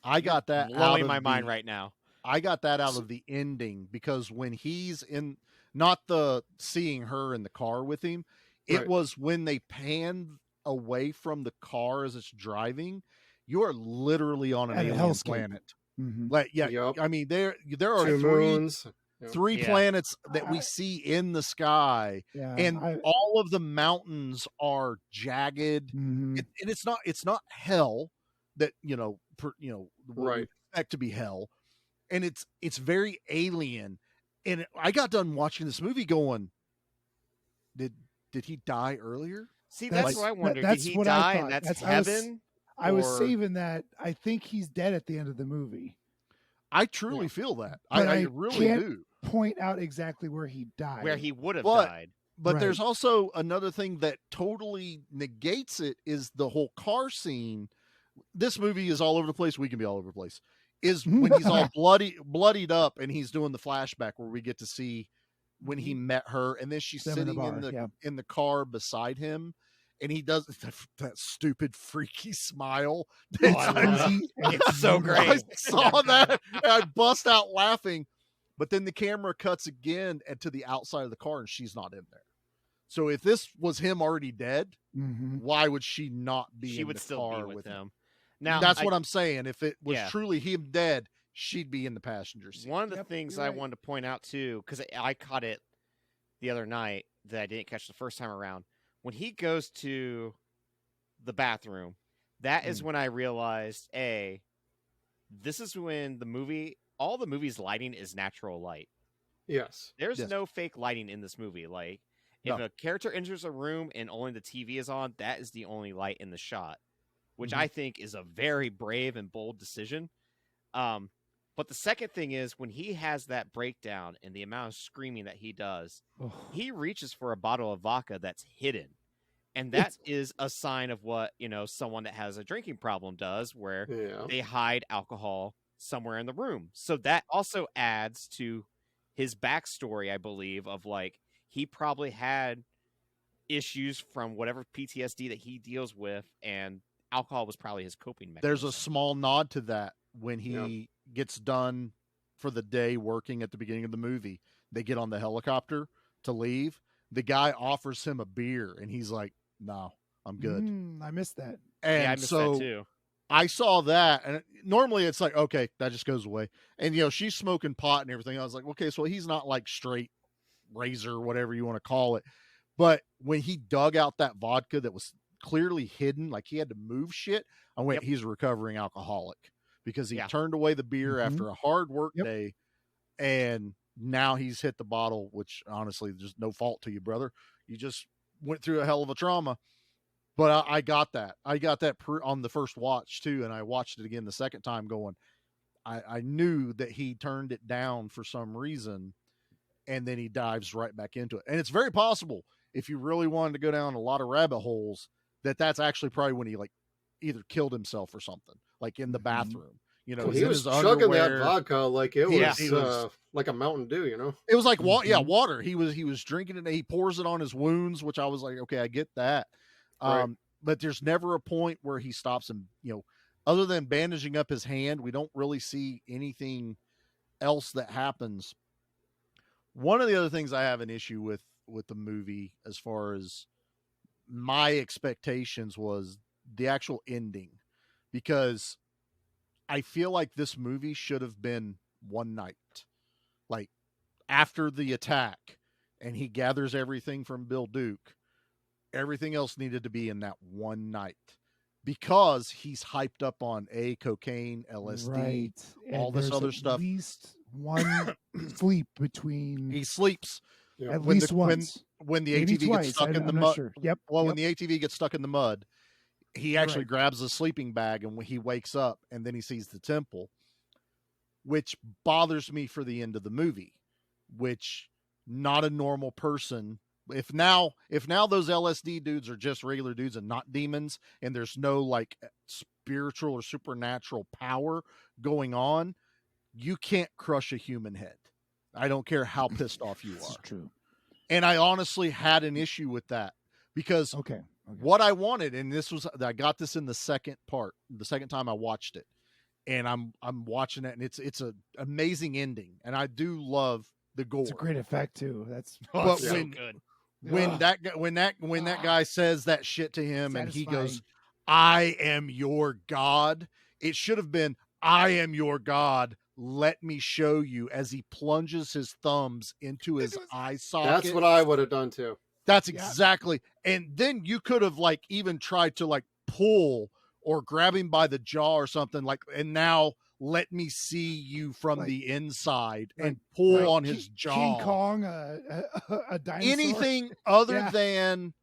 I got that blowing my mind right now. I got that out of the ending, because when he's in, not the seeing her in the car with him, it was when they panned away from the car as it's driving. You are literally on an alien planet. Like, I mean, there are three planets that we see in the sky, and all of the mountains are jagged, and it's not hell that what we expect to be hell, and it's very alien. And I got done watching this movie going, did he die earlier? See, that's what I wondered. Did he die and that's heaven? I was saving that. I think he's dead at the end of the movie. I truly feel that. I really do. Point out exactly where he died. Where he would have died. But there's also another thing that totally negates it, is the whole car scene. This movie is all over the place. We can be all over the place. Is when he's all bloodied up, and he's doing the flashback where we get to see when he met her, and then she's sitting in the car beside him, and he does that stupid freaky smile. It's so great. I saw that and I bust out laughing, but then the camera cuts again and to the outside of the car, and she's not in there. So if this was him already dead, why would she not be? She in would the still car be with him. Now that's what I'm saying. If it was truly him dead, she'd be in the passenger seat. One of the things I wanted to point out too, because I caught it the other night that I didn't catch the first time around. When he goes to the bathroom, that is when I realized, this is when all the movie's lighting is natural light. Yes. There's no fake lighting in this movie. Like, if a character enters a room and only the TV is on, that is the only light in the shot, which I think is a very brave and bold decision. But the second thing is, when he has that breakdown and the amount of screaming that he does, he reaches for a bottle of vodka that's hidden. And that is a sign of what, someone that has a drinking problem does, where they hide alcohol somewhere in the room. So that also adds to his backstory, I believe, of like, he probably had issues from whatever PTSD that he deals with, and alcohol was probably his coping mechanism. There's a small nod to that when he gets done for the day working at the beginning of the movie. They get on the helicopter to leave. The guy offers him a beer, and he's like, no, I'm good. I missed that. And I missed that too. I saw that, and normally it's like, okay, that just goes away. And, she's smoking pot and everything. I was like, okay, so he's not like straight razor, whatever you want to call it. But when he dug out that vodka that was clearly hidden, like he had to move shit, I went, he's a recovering alcoholic, because he turned away the beer after a hard work day, and now he's hit the bottle, which honestly, there's no fault to you, brother. You just went through a hell of a trauma. But I got that. I got that on the first watch too, and I watched it again the second time going, I knew that he turned it down for some reason, and then he dives right back into it. And it's very possible, if you really wanted to go down a lot of rabbit holes, that's actually probably when he like either killed himself or something, like in the bathroom. He was chugging that vodka like it was like a Mountain Dew. It was like water. He was drinking it, and he pours it on his wounds, which I was like, okay, I get that. But there's never a point where he stops and, other than bandaging up his hand, we don't really see anything else that happens. One of the other things I have an issue with the movie, as far as my expectations, was the actual ending, because I feel like this movie should have been one night, like after the attack and he gathers everything from Bill Duke. Everything else needed to be in that one night, because he's hyped up on cocaine, LSD, all this other stuff. At least one sleep between. He sleeps At when least the, once. when the Maybe ATV twice. gets stuck in the I'm not mud. sure. Yep. Well, yep. when the ATV gets stuck in the mud, he actually Right. grabs a sleeping bag, and when he wakes up, and then he sees the temple, which bothers me for the end of the movie, which not a normal person. If now those LSD dudes are just regular dudes and not demons, and there's no like spiritual or supernatural power going on, you can't crush a human head. I don't care how pissed off you This is are. true. And I honestly had an issue with that because Okay. what I wanted, and I got this in the second time I watched it, and I'm watching it, and it's an amazing ending, and I do love the gore. It's a great effect too. That's But so when good. when that guy says that shit to him, and he goes, Satisfying. "I am your God," it should have been, "I am your God. Let me show you," as he plunges his thumbs into his eye socket. That's what I would have done too. That's exactly. And then you could have like even tried to like pull or grab him by the jaw or something like, and now let me see you from Like- the inside and like- pull like on his jaw. King Kong, a dinosaur. Anything other Yeah. than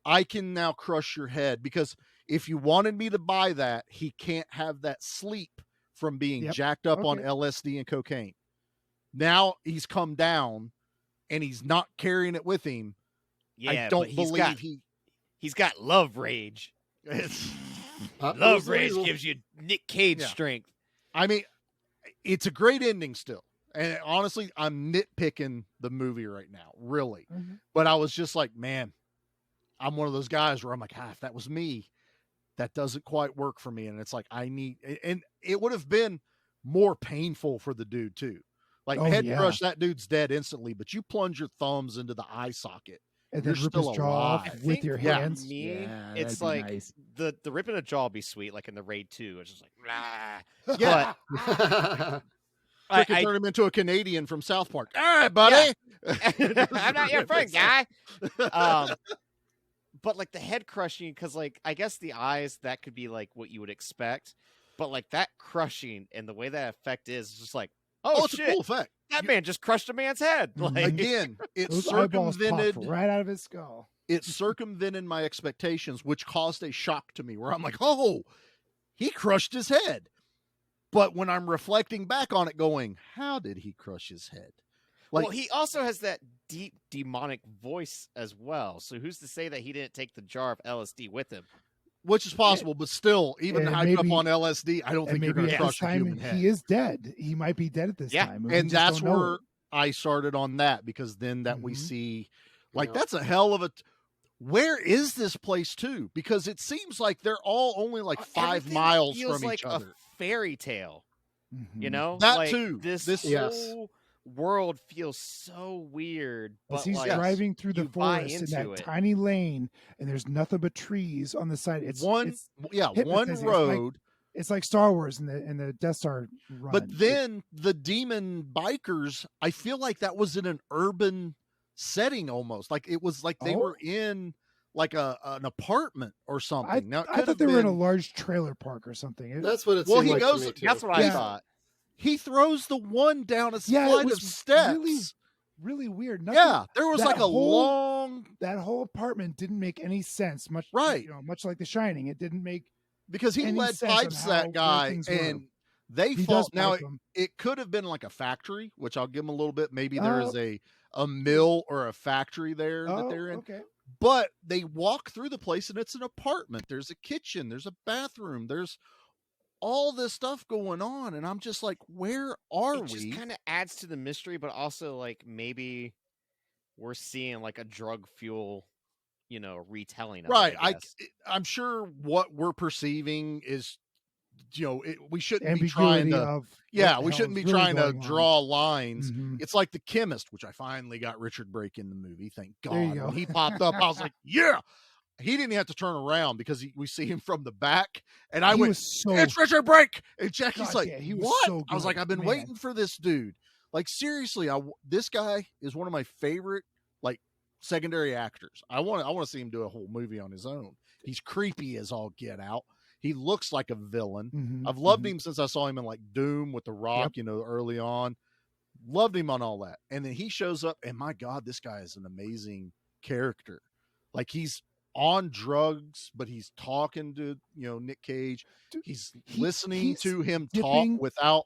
I can now crush your head, because if you wanted me to buy that, he can't have that sleep from being Yep. jacked up on Okay. LSD and cocaine. Now he's come down and he's not carrying it with him. Yeah, I don't but believe he's got love rage. Love rage gives you Nic Cage Yeah. strength. I mean, it's a great ending still. And honestly, I'm nitpicking the movie right now, really. Mhm. But I was just like, man, I'm one of those guys where I'm like, if that was me, that doesn't quite work for me. And it's like, and it would have been more painful for the dude too. Like Oh, head yeah. crush, that dude's dead instantly, but you plunge your thumbs into the eye socket. And You're then rip still his jaw off alive. with think your for hands. me, Yeah, it's that'd be like nice. the ripping a jaw would be sweet, like in the Raid 2. It's just like, blah. Yeah. I Freaking turn him into a Canadian from South Park. All right, buddy. I'm not your friend, guy. But like the head crushing, because like I guess the eyes, that could be like what you would expect, but like that crushing and the way that effect is just like, oh it's shit, a cool effect. that man just crushed a man's head. Mhm. Like Again, it Those eyeballs popped circumvented right out of his skull. it circumvented my expectations, which caused a shock to me where I'm like, oh, he crushed his head. But when I'm reflecting back on it going, how did he crush his head? Like, well, he also has that deep demonic voice as well. So who's to say that he didn't take the jar of LSD with him? which is possible, but still, even And hyped up maybe- on LSD, I don't think you're going to at this crush a time human head. he is dead. He might be dead at this Yeah, time. We And just that's don't know where it. I started on that, because then that we Mhm. see, like, Yeah. that's a hell of a. Where is this place too? Because it seems like they're all only like 5 Everything miles feels from like each other. a fairy tale. You Mhm. know, That like, too. This Yes. whole world feels so weird. As But he's like, driving through the you buy forest in into that it. tiny lane, and there's nothing but trees on the side. It's one hypnotizing. It's like- road. It's like Star Wars in the Death Star run. But then the demon bikers, I feel like that was in an urban setting almost. Like it was like they Oh. were in like an apartment or something. I, now it I could thought have they were in a been- large trailer park or something. That's what it Well, seemed he like goes. to me too. That's what I Yeah. thought. He throws the one down a Yeah, it flight was of steps. really weird. Yeah, there was that like a whole- long That whole apartment didn't make any sense. Much Right. much like The Shining, it didn't make. because he any led sense on pipes how- that where guy, things were. and they He fought. does Now pipe 'em. it could have been like a factory, which I'll give him a little bit. Maybe there is Oh. a mill or a factory there that Oh, they're in. okay. But they walk through the place and it's an apartment. There's a kitchen, there's a bathroom, there's all this stuff going on, and I'm just like, where are It we? just kind of adds to the mystery, but also like maybe we're seeing like a drug fuel, retelling. Of it, Right. I guess. I'm sure what we're perceiving is, we shouldn't be Ambiguity trying to. of Yeah, what we the hell shouldn't is be really trying to going on. draw lines. Mhm. It's like The Chemist, which I finally got Richard Brake in the movie. Thank God. There you go. When he popped up, I was like, yeah. He didn't have to turn around because we see him from the back, and I He went, was so "It's Richard Brake!" And Jackie's God, like, yeah, he was "What?" so I was like, good, "I've been man. waiting for this dude." Like seriously, this guy is one of my favorite like secondary actors. I want to see him do a whole movie on his own. He's creepy as all get out. He looks like a villain. Mhm, I've loved mhm. him since I saw him in like Doom with The Rock, early on. loved him on all that. And then he shows up, and my God, this guy is an amazing character. Like, he's on drugs, but he's talking to, Nic Cage. He's listening to him talk without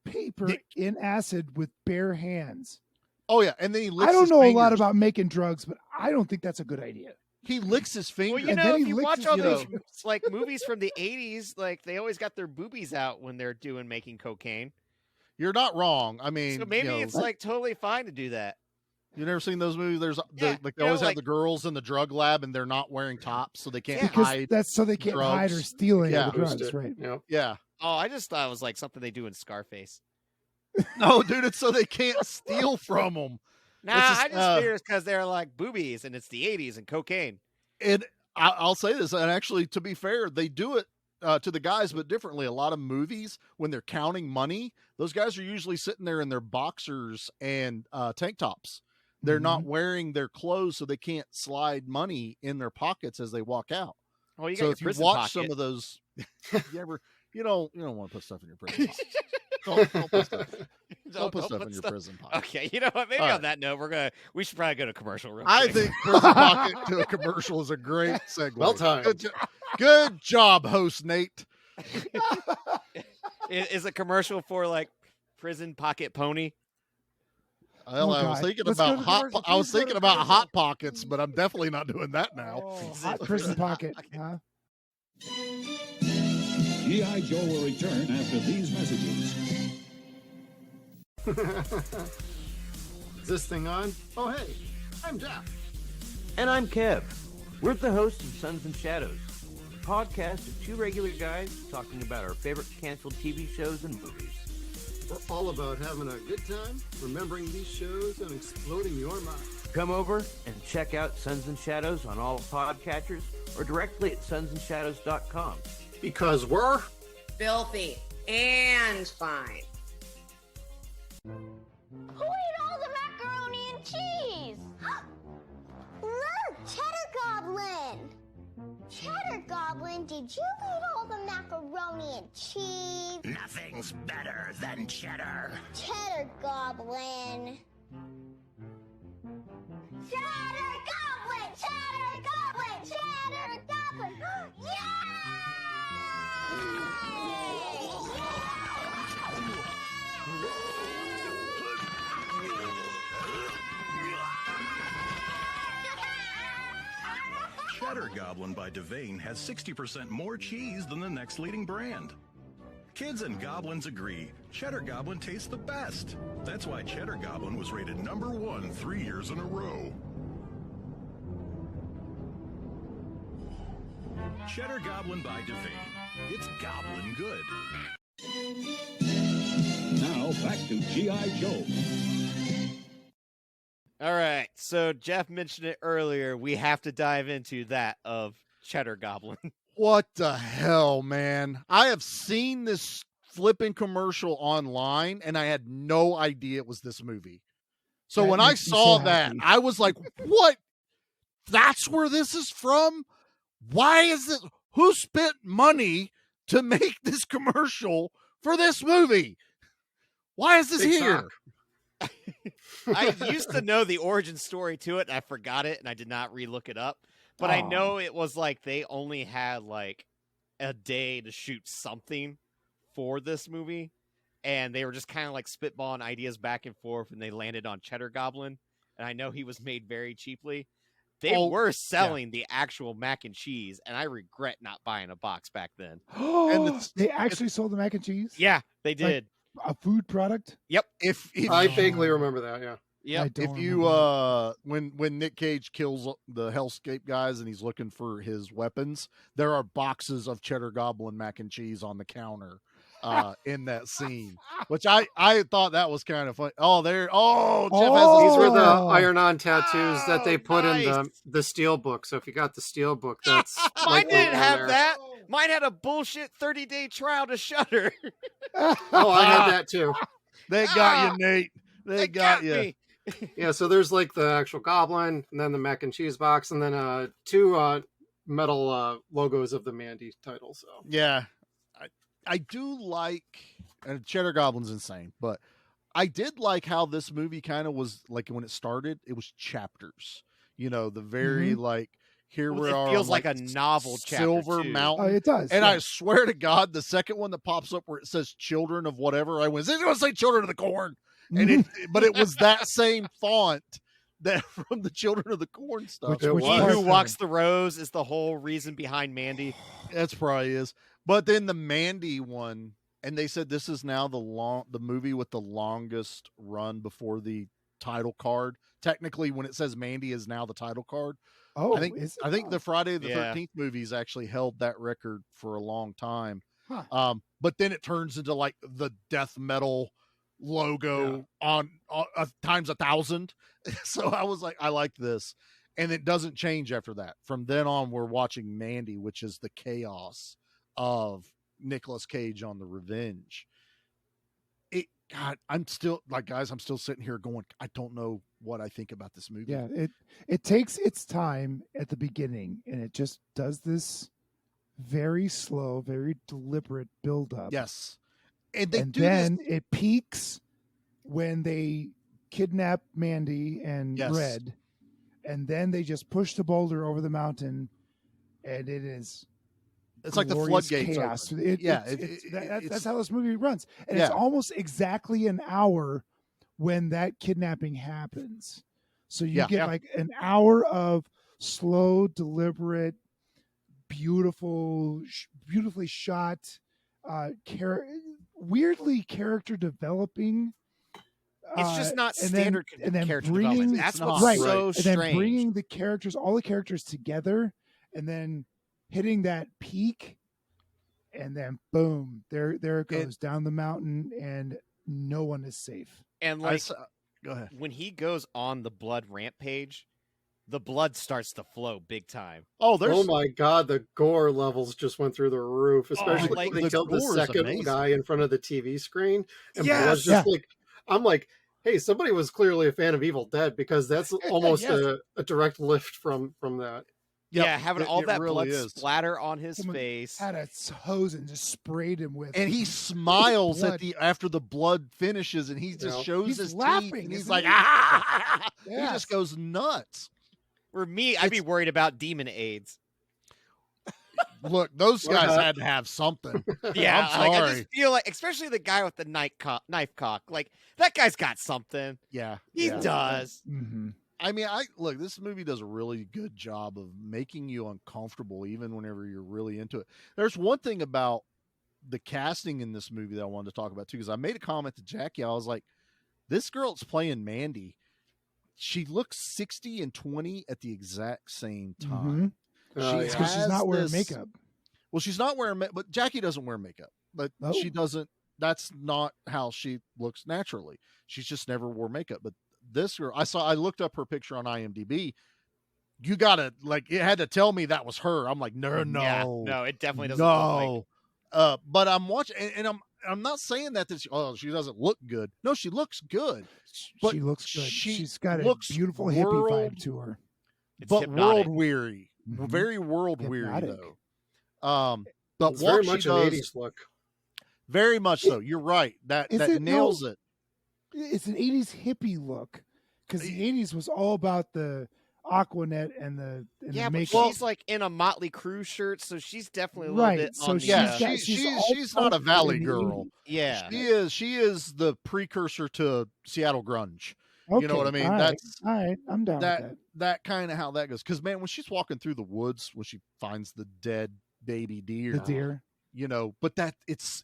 paper in acid with bare hands. Oh yeah, and then he licks I don't his know fingers. a lot about making drugs, but I don't think that's a good idea. He licks his fingers. Well, if you watch all those like movies from the 80s, like they always got their boobies out when they're making cocaine. You're not wrong. I mean, so maybe it's like totally fine to do that. You never seen those movies? There's they always have the girls in the drug lab and they're not wearing tops, so they can't hide. That's so they can't hide or steal any of the drugs, right? Yeah. Oh, I just thought it was like something they do in Scarface. No, dude, it's so they can't steal from them. Nah, I just figure it's because they're like boobies and it's the 80s and cocaine. And I'll say this, and actually, to be fair, they do it to the guys, but differently. A lot of movies, when they're counting money, those guys are usually sitting there in their boxers and tank tops. They're not wearing their clothes, so they can't slide money in their pockets as they walk out. Well, you got so your if you prison watch pocket. some of those, you don't want to put stuff in your prison pocket. Don't put stuff. Don't put stuff in your prison pocket. Okay, you know what? Maybe All on right. that note, we should probably go to commercial real I quick. think prison pocket to a commercial is a great segue. Well timed. Good job, host Nate. Is a commercial for like prison pocket pony? Well, I was thinking about hot pockets, but I'm definitely not doing that now. Hot prison pocket, huh? G.I. Joe will return after these messages. Is this thing on? Oh, hey, I'm Jeff. And I'm Kev. We're the hosts of Sons and Shadows, a podcast of two regular guys talking about our favorite canceled TV shows and movies. We're all about having a good time, remembering these shows, and exploding your mind. Come over and check out Sons and Shadows on all podcatchers or directly at sonsandshadows.com. Because we're filthy and fine. Who ate all the macaroni and cheese? Look, Cheddar Goblin! Cheddar Goblin, did you eat all the macaroni and cheese? Nothing's better than cheddar. Cheddar Goblin. Cheddar Goblin! Cheddar Goblin! Cheddar Goblin! Cheddar Goblin by Devane has 60% more cheese than the next leading brand. Kids and goblins agree, Cheddar Goblin tastes the best. That's why Cheddar Goblin was rated #1 3 years in a row. Cheddar Goblin by Devane. It's goblin good. Now back to G.I. Joe. All right, so Jeff mentioned it earlier. We have to dive into that of Cheddar Goblin. What the hell, man? I have seen this flipping commercial online, and I had no idea it was this movie. So That when I makes me saw so that, happy. I was like, what? That's where this is from? Why is it? Who spent money to make this commercial for this movie? Why is this Big here? sock. I used to know the origin story to it, and I forgot it, and I did not re-look it up. But I know it was like they only had like a day to shoot something for this movie, and they were just kind of like spitballing ideas back and forth, and they landed on Cheddar Goblin. And I know he was made very cheaply. They were selling the actual mac and cheese, and I regret not buying a box back then. And they actually sold the mac and cheese? Yeah, they did. A food product? Yep. If I vaguely remember that, yeah. Yep. If you when Nic Cage kills the Hellscape guys and he's looking for his weapons, there are boxes of Cheddar Goblin mac and cheese on the counter in that scene, which I thought that was kind of funny. Jeff has These were the iron-on tattoos that they put in the steel book. So if you got the steel book, that's Mine didn't have that. Mine had a bullshit 30-day trial to Shudder. Oh, I had that too. They got you, Nate. They got you. Me. Yeah, so there's like the actual goblin, and then the mac and cheese box, and then two metal logos of the Mandy title. So yeah, I do like, and Cheddar Goblin's insane, but I did like how this movie kind of was like when it started, it was chapters. You know, the very like here we are. It feels on, like a novel chapter, Silver too. Mountain. It does. And yeah. I swear to God, the second one that pops up where it says "Children of Whatever," I went, "Is it going to say Children of the Corn?" And but it was that same font that from the Children of the Corn stuff. He who walks the rose is the whole reason behind Mandy. That's probably is. But then the Mandy one, and they said this is now the movie with the longest run before the title card. Technically, when it says Mandy is now the title card. Oh, I think the Friday the 13th movies actually held that record for a long time. Huh. But then it turns into like the death metal logo on times 1,000. So I was like, I like this. And it doesn't change after that. From then on, we're watching Mandy, which is the chaos of Nicolas Cage on the Revenge. God, I'm still like, guys, I'm still sitting here going, I don't know what I think about this movie. Yeah, it takes its time at the beginning, and it just does this very slow, very deliberate build up. Yes. And then it peaks when they kidnap Mandy and Red, and then they just push the boulder over the mountain, and it's like the floodgates. Chaos. That's that's how this movie runs, and it's almost exactly an hour when that kidnapping happens. So you get like an hour of slow, deliberate, beautifully shot, weirdly character developing. It's just not standard character bringing, development. That's what's so strange. And then bringing the characters, all the characters together, and then hitting that peak, and then boom, there it goes down the mountain, and no one is safe. And like, go ahead. When he goes on the blood rampage, the blood starts to flow big time. Oh my God, the gore levels just went through the roof, especially when they killed the second guy in front of the TV screen, and blood's just like, I'm like, hey, somebody was clearly a fan of Evil Dead, because that's almost a direct lift from that. Yeah, having all that really blood splatter on his face. Had a hose and just sprayed him with. And he smiles after the blood finishes, and he just shows his laughing, teeth, and he's isn't like, he? ah! Yes. He just goes nuts. For me, I'd be worried about demon AIDS. Look, those guys had to have something. Yeah, I'm sorry. I just feel like, especially the guy with the knife cock, like that guy's got something. Yeah, he does. Mm-hmm. I mean, look, this movie does a really good job of making you uncomfortable, even whenever you're really into it. There's one thing about the casting in this movie that I wanted to talk about too, because I made a comment to Jackie. I was like, this girl that's playing Mandy, she looks 60 and 20 at the exact same time. Because she's not wearing makeup. Well, she's not wearing makeup, but Jackie doesn't wear makeup. But she doesn't. That's not how she looks naturally. She's just never wore makeup. But this girl, I looked up her picture on IMDb. You gotta it had to tell me that was her. I'm like, no, it definitely doesn't look like. But I'm watching, and I'm not saying that she doesn't look good. No, she looks good. But she looks good. She's got a beautiful hippie vibe to her. But world weary, very world weary though. But it's what very she much does, an 80s look. Very much so. You're right. That nails it. It's an 80s hippie look, because the 80s was all about the Aquanet and the but makeup. she's like in a Motley Crue shirt, so she's definitely a little right. bit So on she's not a valley girl. Yeah, she is the precursor to Seattle grunge. Okay. You know what I mean? All That's right. All right. I'm down with that. That kind of how that goes. Because man, when she's walking through the woods, when she finds the dead baby deer, you know, but it's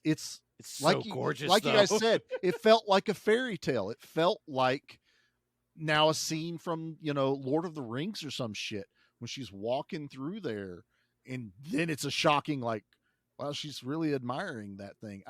so like gorgeous. Like you guys said, it felt like a fairy tale. It felt like now a scene from, Lord of the Rings or some shit, when she's walking through there, and then it's a shocking, like, well, she's really admiring that thing.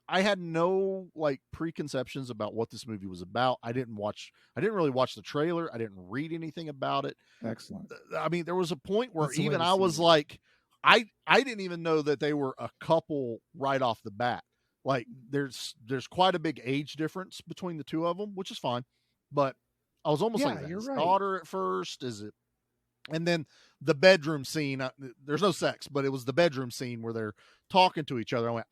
I had no preconceptions about what this movie was about. I didn't really watch the trailer. I didn't read anything about it. Excellent. I mean, there was a point where even I was like, I didn't even know that they were a couple right off the bat. Like there's quite a big age difference between the two of them, which is fine. But I was almost like, you're his right. daughter at first, is it? And then the bedroom scene, there's no sex, but it was the bedroom scene where they're talking to each other. I went,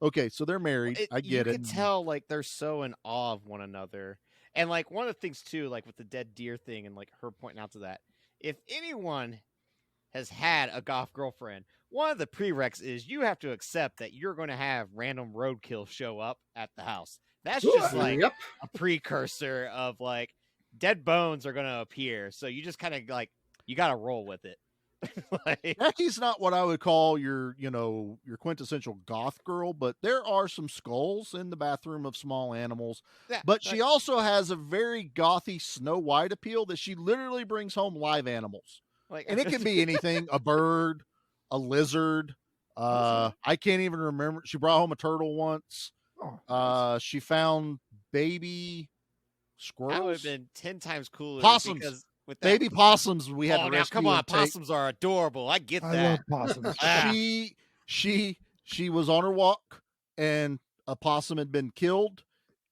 okay, so they're married. I get you it. can tell like they're so in awe of one another. And like one of the things too, like with the dead deer thing and like her pointing out to that, if anyone has had a goth girlfriend, one of the prereqs is you have to accept that you're going to have random roadkill show up at the house. That's just like a precursor of like dead bones are going to appear. So you just kind of like, you got to roll with it. Like, Becky's not what I would call your quintessential goth girl, but there are some skulls in the bathroom of small animals. Yeah, but she also has a very gothy Snow White appeal that she literally brings home live animals. Like, and it can be anything, a bird, a lizard. I can't even remember. She brought home a turtle once. She found baby squirrels. That would have been 10 times cooler. Possums. Because with that, baby possums we had to now rescue. come on, and take. possums are adorable. I get that. I love possums. She was on her walk and a possum had been killed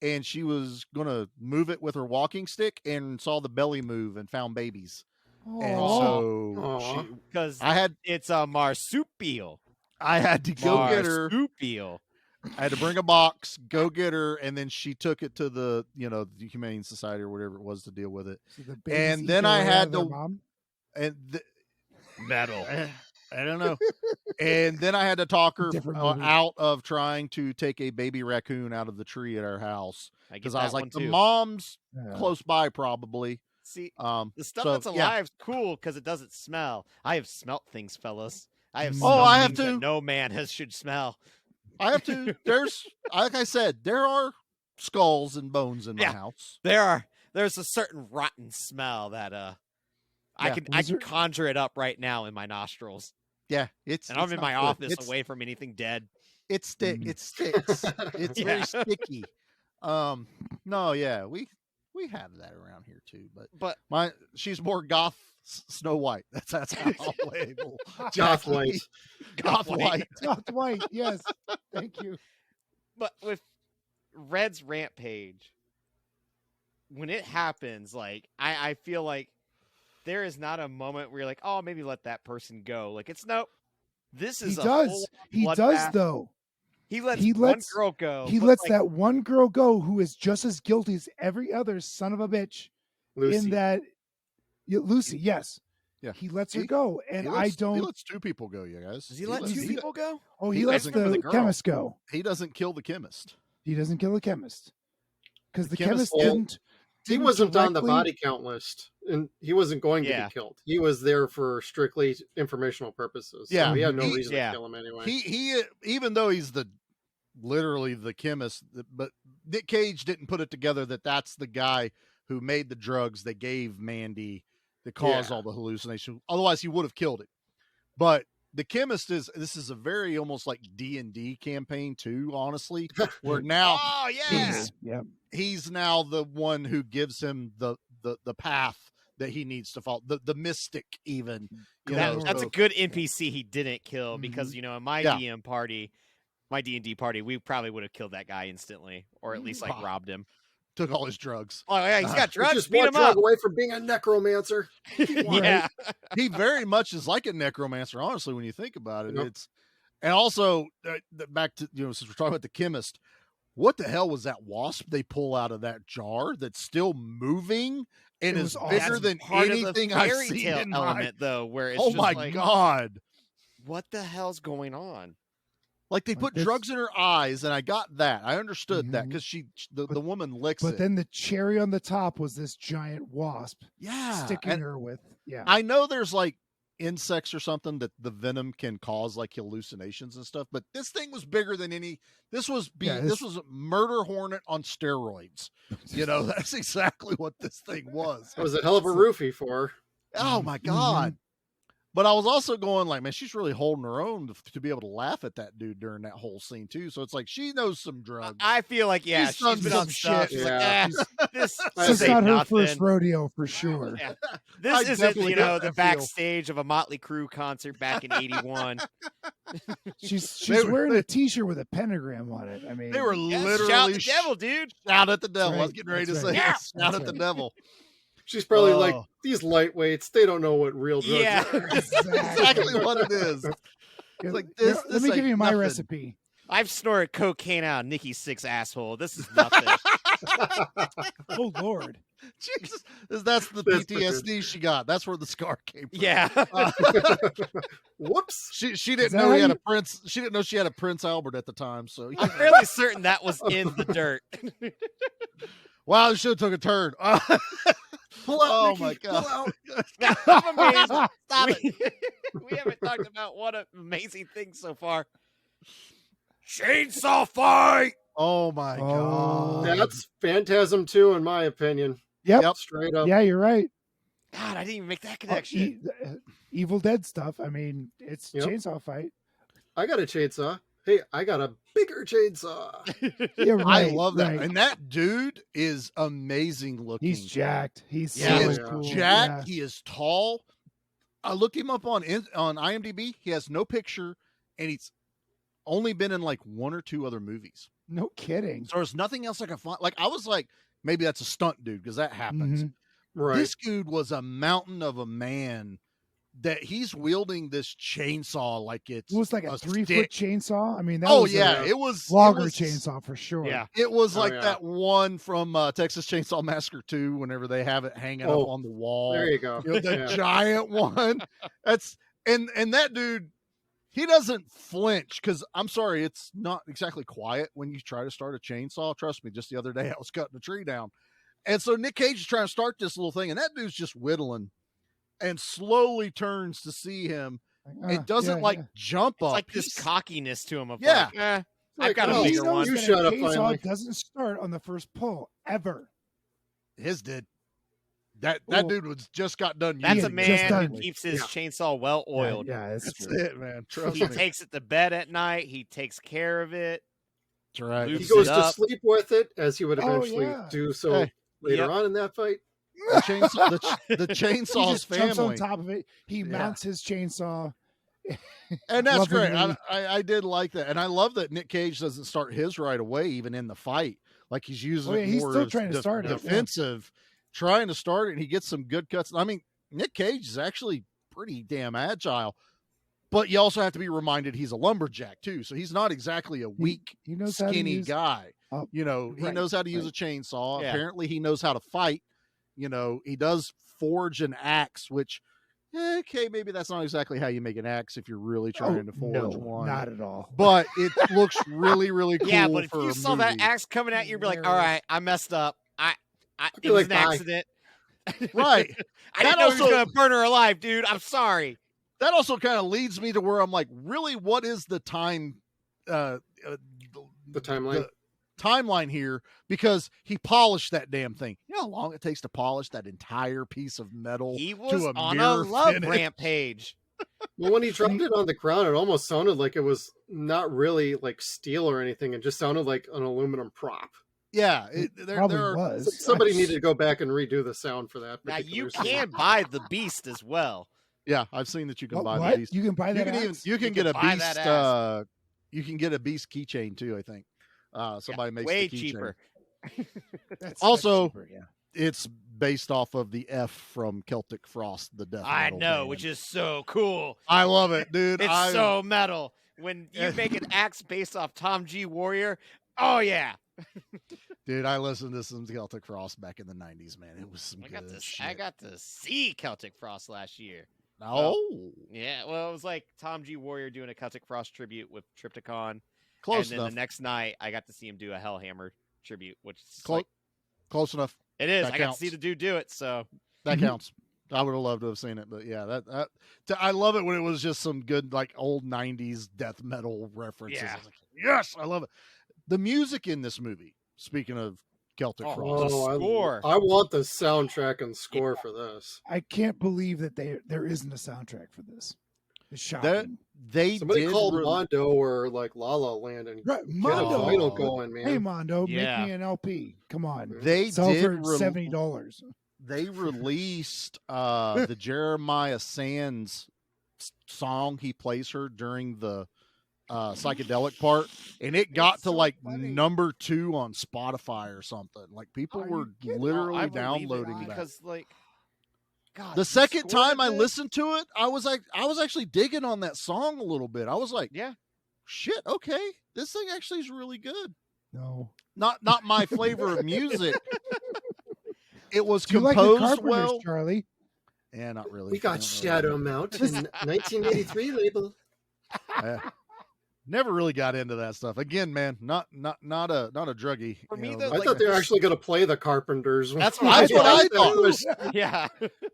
and she was going to move it with her walking stick and saw the belly move and found babies. And so because it's a marsupial. I had to go get her. Marsupial. I had to bring a box, go get her, and then she took it to the Humane Society or whatever it was to deal with it. So and then I had to mom? Metal. I don't know. And then I had to talk her Different movie. out of trying to take a baby raccoon out of the tree at our house because I was like, the too. mom's close by probably. See, the stuff that's alive is cool because it doesn't smell. I have smelt things, fellas. I have smelt I have things that to. no man should smell. I have to. There's, like I said, there are skulls and bones in my house. There's a certain rotten smell that I can conjure it up right now in my nostrils. Yeah, and I'm in my office away from anything dead. It sticks. It's very sticky. No, yeah, we have that around here too, but she's more goth Snow White. That's how I'll label. Goth White. Goth White. Goth White. Yes, thank you. But with Red's rant page, when it happens, like I feel like there is not a moment where you're like, oh, maybe let that person go. Like it's nope. This is He does though. He lets one girl go. He lets that one girl go who is just as guilty as every other son of a bitch. Lucy. In that Lucy, yes. Yeah. He lets her go. And he I don't. He lets two people go, you guys. Does he let two people go? Oh, he lets the chemist go. He doesn't kill the chemist. He doesn't kill the chemist. Because the chemist chemist didn't. He wasn't on the body count list, and he wasn't going to be killed. He was there for strictly informational purposes. So he had no reason to kill him anyway. He even though he's literally the chemist, but Nic Cage didn't put it together that that's the guy who made the drugs that gave Mandy that caused all the hallucination. Otherwise, he would have killed it. But the chemist this is a very almost like D&D campaign too, honestly, where now he's now the one who gives him the path that he needs to follow, the mystic even. That's a good NPC he didn't kill because, in my DM party, my D&D party, we probably would have killed that guy instantly or at least like robbed him. Took all his drugs. Oh yeah, he's got drugs. Just beat one him drug up. away from being a necromancer. Yeah, he very much is like a necromancer. Honestly, when you think about it, it's and also back to since we're talking about the chemist, what the hell was that wasp they pull out of that jar that's still moving and is bigger than anything I've seen in element though? Where it's oh just my like, god, what the hell's going on? Like they put drugs in her eyes, and I got that. I understood that because the woman licks it. But then the cherry on the top was this giant wasp. Yeah, sticking her with. Yeah, I know there's like insects or something that the venom can cause like hallucinations and stuff. But this thing was bigger than any. This was this was a murder hornet on steroids. That's exactly what this thing was. It was a hell of a roofie for her. Oh my god. But I was also going like, man, she's really holding her own to be able to laugh at that dude during that whole scene too. So it's like she knows some drugs. I feel like she's been on stuff. Shit. This is not her first rodeo for sure. Yeah. This isn't the backstage of a Motley Crue concert back in '81. She's wearing a T-shirt with a pentagram on it. I mean, they were literally shout the devil, dude. Shout at the devil. Right. I was getting ready to say shout at the devil. She's probably like, these lightweights, they don't know what real drugs are. Exactly what it is. It's like this. Let me give you my recipe. I've snorted cocaine out of Nikki Sixx's asshole. This is nothing. Oh Lord. Jesus, that's the PTSD she got. That's where the scar came from. Yeah. Whoops. She didn't know he had a Prince. She didn't know she had a Prince Albert at the time. So I'm fairly certain that was in the dirt. Wow, this show took a turn. Pull out, Oh Nikki, my God. pull out. I'm amazed. Stop it. We haven't talked about what an amazing thing so far. Chainsaw fight. Oh my God. That's Phantasm 2, in my opinion. Yep. Straight up. Yeah, you're right. God, I didn't even make that connection. Evil Dead stuff. I mean, it's Yep. chainsaw fight. I got a chainsaw. Hey, I got a bigger chainsaw. Yeah, right, I love that. right. And that dude is amazing looking. He's jacked. He's He so is cool. jacked. Yeah. He is tall. I looked him up on IMDb. He has no picture, and he's only been in like one or two other movies. No kidding. So there's nothing else I can find. Like I was like, maybe that's a stunt dude because that happens. Right. This dude was a mountain of a man. That he's wielding this chainsaw like it's It was like a 3-foot stick. chainsaw. I mean, that Oh was yeah, a it was logger it was- chainsaw for sure. Yeah. It was Oh, like yeah. that one from Texas Chainsaw Massacre 2, whenever they have it hanging up Oh, on the wall. There you go. You know, the Yeah. giant one. That's and that dude, he doesn't flinch because I'm sorry, it's not exactly quiet when you try to start a chainsaw. Trust me, just the other day I was cutting a tree down. And so Nic Cage is trying to start this little thing, and that dude's just whittling and slowly turns to see him. It doesn't jump It's up. like this cockiness to him. Of Yeah. like, I've Like, got oh, a He bigger knows one. You that a shut up chainsaw finally. doesn't start on the first pull ever. His did. That Well, dude was just got done. That's a using it. man who done. keeps his chainsaw well oiled. Yeah, that's That's true. it, man. Trust He me. takes it to bed at night. He takes care of it. That's right. Lubes He goes it to up. sleep with it, as he would Oh, eventually yeah. do so Hey. later Yep. on in that fight. The chainsaw, the He chainsaw's just jumps on family, top of it. He Yeah. mounts his chainsaw. and that's great. lovingly. I did like that, and I love that Nic Cage doesn't start his right away, even in the fight. Like he's using Oh, yeah, it he's more still as trying to start it, yeah. defensive, trying to start it, and he gets some good cuts. I mean, Nic Cage is actually pretty damn agile, but you also have to be reminded he's a lumberjack too, so he's not exactly a weak, He knows how to skinny use- guy. Oh, You know, he right, knows how to use right. a chainsaw. Yeah. Apparently, he knows how to fight. You know, he does forge an axe, which, okay, maybe that's not exactly how you make an axe if you're really trying to forge no, one. not at all. But it looks really, really cool. Yeah, but if for you a saw that movie. axe coming at you, you'd be like, all right, I messed up. It You're was like, an bye. accident. Right. I That didn't know he was also- going to burn her alive, dude. I'm sorry. That also kind of leads me to where I'm like, really, what is the time? The timeline. Timeline here, because he polished that damn thing. You know how long it takes to polish that entire piece of metal He to was a on a mirror love finish? rampage. Well, when he dropped it on the ground, it almost sounded like it was not really like steel or anything. It just sounded like an aluminum prop. Yeah, Probably there are, was. Somebody needed to go back and redo the sound for that. Now, you particular scene. can buy the beast as well. Yeah, I've seen that you can buy What? the beast. You can buy that axe? You can get a buy that beast. ass. You can get a beast keychain too. I think somebody makes Way the keychain. cheaper. That's Also, cheaper, yeah. It's based off of the F from Celtic Frost, the death. I metal know, band. which is so cool. I love it, dude. It's so metal. When you make an axe based off Tom G. Warrior, oh yeah. Dude, I listened to some Celtic Frost back in the '90s, man. It was some I good shit. got to see Celtic Frost last year. Oh, Yeah, well, it was like Tom G. Warrior doing a Celtic Frost tribute with Triptychon. close and then enough. the next night, I got to see him do a Hellhammer tribute, which is Clo- like, close enough. it is. That I got counts. to see the dude do it, so That counts. I would have loved to have seen it, but yeah, I love it when it was just some good like old '90s death metal references. Yeah. I was like, yes, I love it. The music in this movie. Speaking of Celtic Frost, Oh, I want the soundtrack and score for this. I can't believe that there isn't a soundtrack for this. It's shocking. they Somebody did called re- Mondo or like La La Land and Right, get a Mondo. vinyl going, man. Hey Mondo, Yeah. make me an LP. Come on. They Sell did for re- $70. They released the Jeremiah Sands song. He plays her during the psychedelic part, and it got to like number 2 on Spotify or something. Like people were literally I believe it downloading that. because like God, The you second scored time I this? listened to it, I was actually digging on that song a little bit. I was like, Yeah. shit, okay, this thing actually is really good. No, not my flavor of music. It was Do you like the composed Carpenters, well. Charlie? Yeah, not really. We got Shadow Mount in 1983 label. Never really got into that stuff. Again, man, not a druggie. For me, I thought they were actually going to play the Carpenters. That's what I thought. Yeah.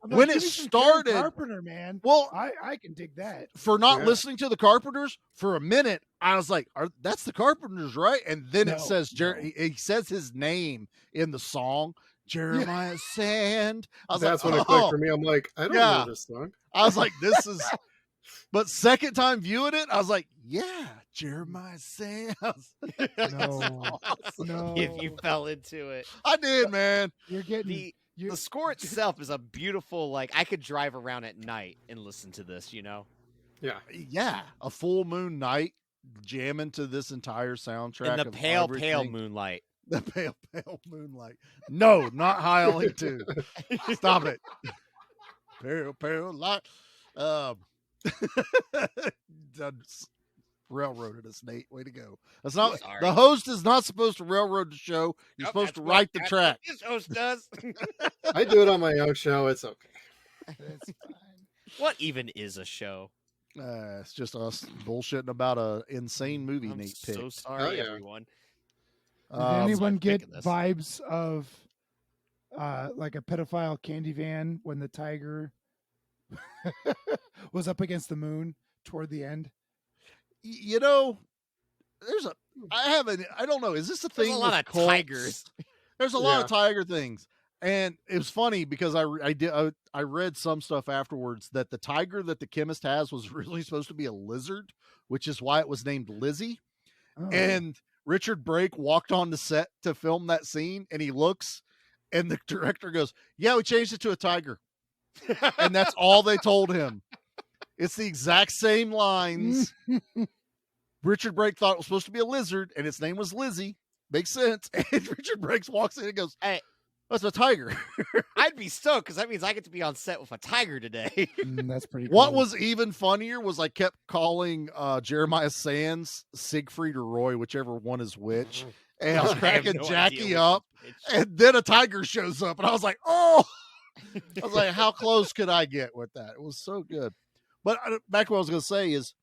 When it started, Carpenter, man. Well, I can dig that. For not listening to the Carpenters for a minute, I was like, "That's the Carpenters, right?" And then it says he says his name in the song, Jeremiah Sand. I was That's like, when it clicked for me. I'm like, I don't know this song. I was like, this is. But second time viewing it, I was like, yeah, Jeremiah Sands. No. If you fell into it. I did, man. You're getting the score itself is a beautiful, like, I could drive around at night and listen to this, you know? Yeah. A full moon night, jamming to this entire soundtrack. In the pale moonlight. The pale moonlight. No, not High 2. Stop it. Pale light. Railroaded us, Nate. Way to go. That's not the host is not supposed to railroad the show. You're supposed to write the track. This host does. I do it on my own show. It's okay. That's fine. What even is a show? It's just us bullshitting about a insane movie Nate picked. So sorry, everyone. Did anyone get vibes of like a pedophile candy van when the tiger was up against the moon toward the end? You know, I don't know. Is this a thing? There's a lot of cults? tigers. There's a lot of tiger things. And it was funny because I read some stuff afterwards that the tiger that the chemist has was really supposed to be a lizard, which is why it was named Lizzie. Oh. And Richard Brake walked on the set to film that scene, and he looks, and the director goes, "Yeah, we changed it to a tiger." And that's all they told him. It's the exact same lines. Richard Brake thought it was supposed to be a lizard, and its name was Lizzie. Makes sense. And Richard Brake walks in and goes, "Hey, that's a tiger." I'd be stoked because that means I get to be on set with a tiger today. That's pretty cool. What was even funnier was I kept calling Jeremiah Sands Siegfried or Roy, whichever one is which. And I was cracking Jackie up. And then a tiger shows up. And I was like, oh! I was like, how close could I get with that? It was so good. But back to what I was going to say is,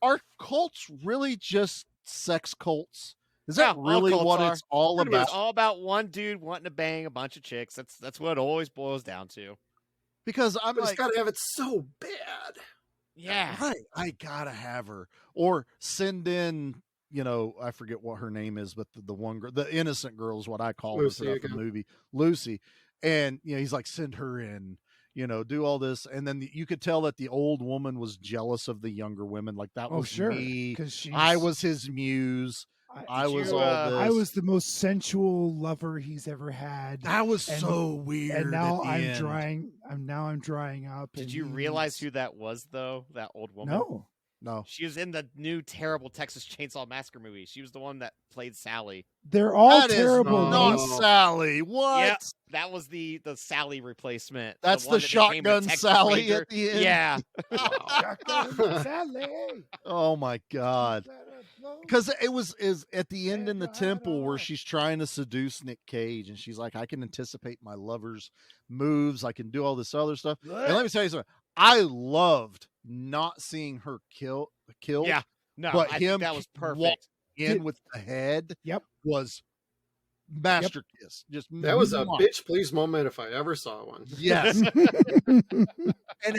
are cults really just sex cults? Is that really what it's all about? It's all about one dude wanting to bang a bunch of chicks. That's what it always boils down to. Because But it's got to have it so bad. Yeah. Right. I gotta have her. Or send in, I forget what her name is, but the one girl, the innocent girl is what I call her throughout the movie. Lucy. And he's like, send her in, do all this. And then you could tell that the old woman was jealous of the younger women. Like that was me. I was his muse. I was all this. I was the most sensual lover he's ever had. That was so weird. And now I'm end. drying. I'm drying up. Did you realize who that was, though? That old woman? No. She was in the new terrible Texas Chainsaw Massacre movie. She was the one that played Sally. They're all that terrible. Is not Sally. What? Yep, that was the Sally replacement. That's the shotgun Sally Ranger. at the end. Yeah. Shotgun Sally. Oh my God. Because it was at the end in the temple where she's trying to seduce Nic Cage, and she's like, I can anticipate my lover's moves. I can do all this other stuff. And let me tell you something. I loved not seeing her killed. Yeah. No, but I him think that was perfect. In with the head. Yep. Was master kiss. Just that was a bitch please moment if I ever saw one. Yes. And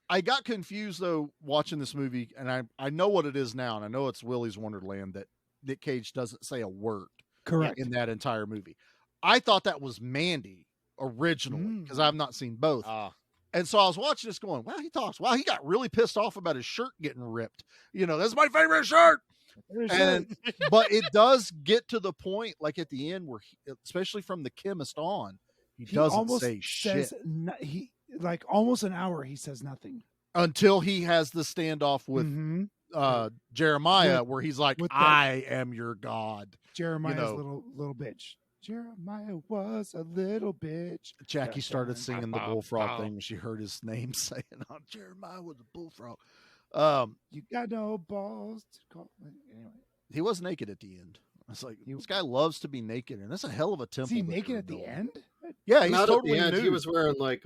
I got confused though watching this movie, and I know what it is now, and I know it's Willy's Wonderland that Nic Cage doesn't say a word correct in that entire movie. I thought that was Mandy originally because I've not seen both. And so I was watching this going, wow, he talks. Wow, he got really pissed off about his shirt getting ripped. That's my favorite shirt. But it does get to the point, like at the end, where especially from the chemist on, he doesn't say shit. Like almost an hour, he says nothing until he has the standoff with Jeremiah, where he's like, "I am your god." Jeremiah's little bitch. Jeremiah was a little bitch. Jackie started singing the bullfrog thing when she heard his name saying, "Oh, Jeremiah was a bullfrog." You got no balls to call. Anyway, he was naked at the end. I was like, this guy loves to be naked, and that's a hell of a temple. is he that naked they're at the building. end? Yeah, he's Not totally at the end. nude. He was wearing like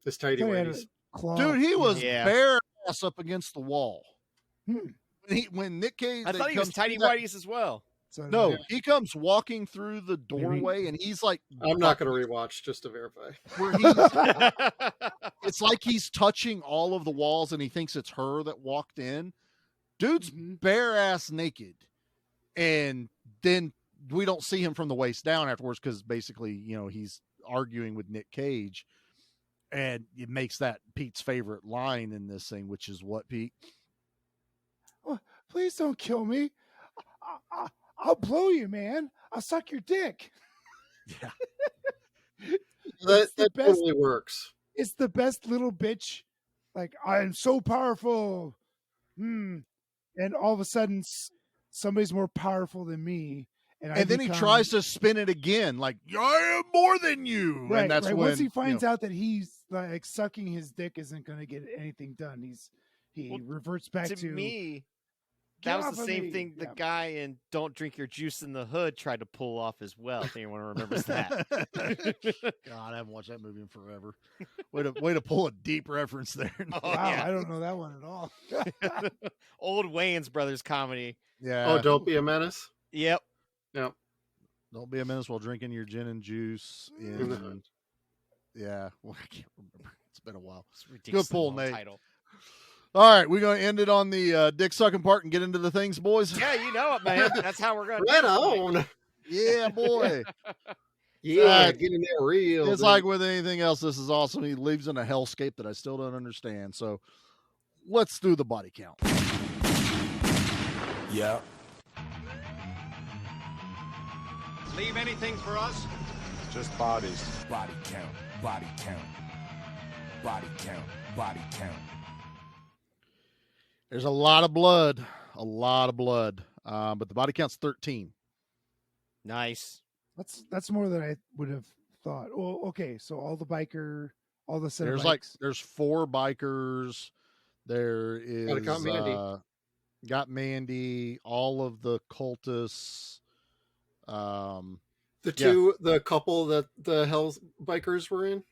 his tidy Oh, he had a whities. claw. Dude, he was Yeah. bare ass up against the wall. Hmm. When Nic Cage, I thought he was comes tidy through that- whities as well. So No, yeah. he comes walking through the doorway, and he's like, I'm not going to rewatch just to verify. where he's, it's like he's touching all of the walls, and he thinks it's her that walked in. Dude's bare ass naked, and then we don't see him from the waist down afterwards because basically, he's arguing with Nic Cage, and it makes that Pete's favorite line in this thing, which is what, Pete? Oh, please don't kill me. I'll blow you, man. I'll suck your dick. Yeah. That best- totally works. It's the best little bitch. Like, I'm so powerful. And all of a sudden, somebody's more powerful than me. And then he tries to spin it again, like, I am more than you. Right, and that's right. when Once he finds out that he's like sucking his dick isn't going to get anything done, he reverts back to me. "Get That was off the of same me." thing the Yeah. guy in Don't Drink Your Juice in the Hood tried to pull off as well. If anyone remembers that. God, I haven't watched that movie in forever. Way to pull a deep reference there. Oh, Wow, yeah. I don't know that one at all. Old Wayans Brothers comedy. Yeah. Oh, Don't Be a Menace? Yep. Yep. Don't be a menace while drinking your gin and juice. In the Hood. Yeah. Well, I can't remember. It's been a while. It's a ridiculously Good pull, long Nate. title. All right, we're going to end it on the dick sucking part and get into the things, boys. Yeah, you know it, man. That's how we're going to Right do it. on. Yeah, boy. Yeah, get in there real. It's dude. like with anything else, this is awesome. He lives in a hellscape that I still don't understand. So let's do the body count. Yeah. Leave anything for us? Just bodies. Body count. Body count. Body count. Body count. There's a lot of blood. A lot of blood. But the body count's 13. Nice. That's more than I would have thought. Well, okay, so all the set of bikes. There's 4 bikers. There Gotta is count Mandy. Got Mandy, all of the cultists. The couple that the Hell's bikers were in.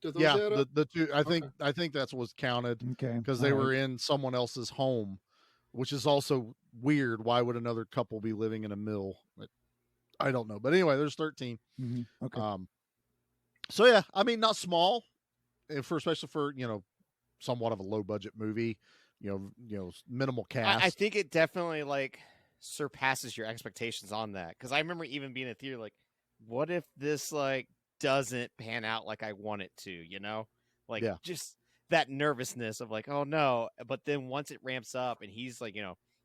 Did those add up? the 2. I think that's what's counted. Okay, because they were in someone else's home, which is also weird. Why would another couple be living in a mill? I don't know, but anyway, there's 13. Mm-hmm. Okay. So yeah, I mean, not small, especially for somewhat of a low budget movie. Minimal cast. I think it definitely like surpasses your expectations on that, because I remember even being in theater like, what if this like doesn't pan out like I want it to? Just that nervousness of like, oh no. But then once it ramps up and he's like,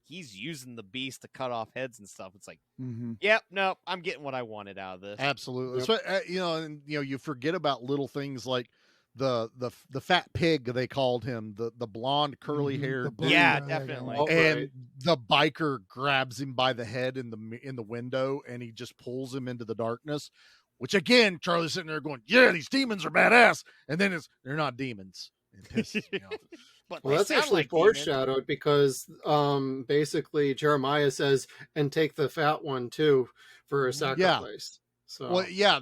he's using the beast to cut off heads and stuff, it's like, yep, no, I'm getting what I wanted out of this. Absolutely. Yep. So, you forget about little things like the fat pig, they called him, the blonde curly haired dude. Yeah, definitely. Oh, And right. the biker grabs him by the head in the window, and he just pulls him into the darkness. Which again, Charlie's sitting there going, "Yeah, these demons are badass," and then they're not demons. It pisses me off. But Well, they that's sound actually like demons. foreshadowed because basically Jeremiah says, "And take the fat one too for a sacrifice." So Well, yeah.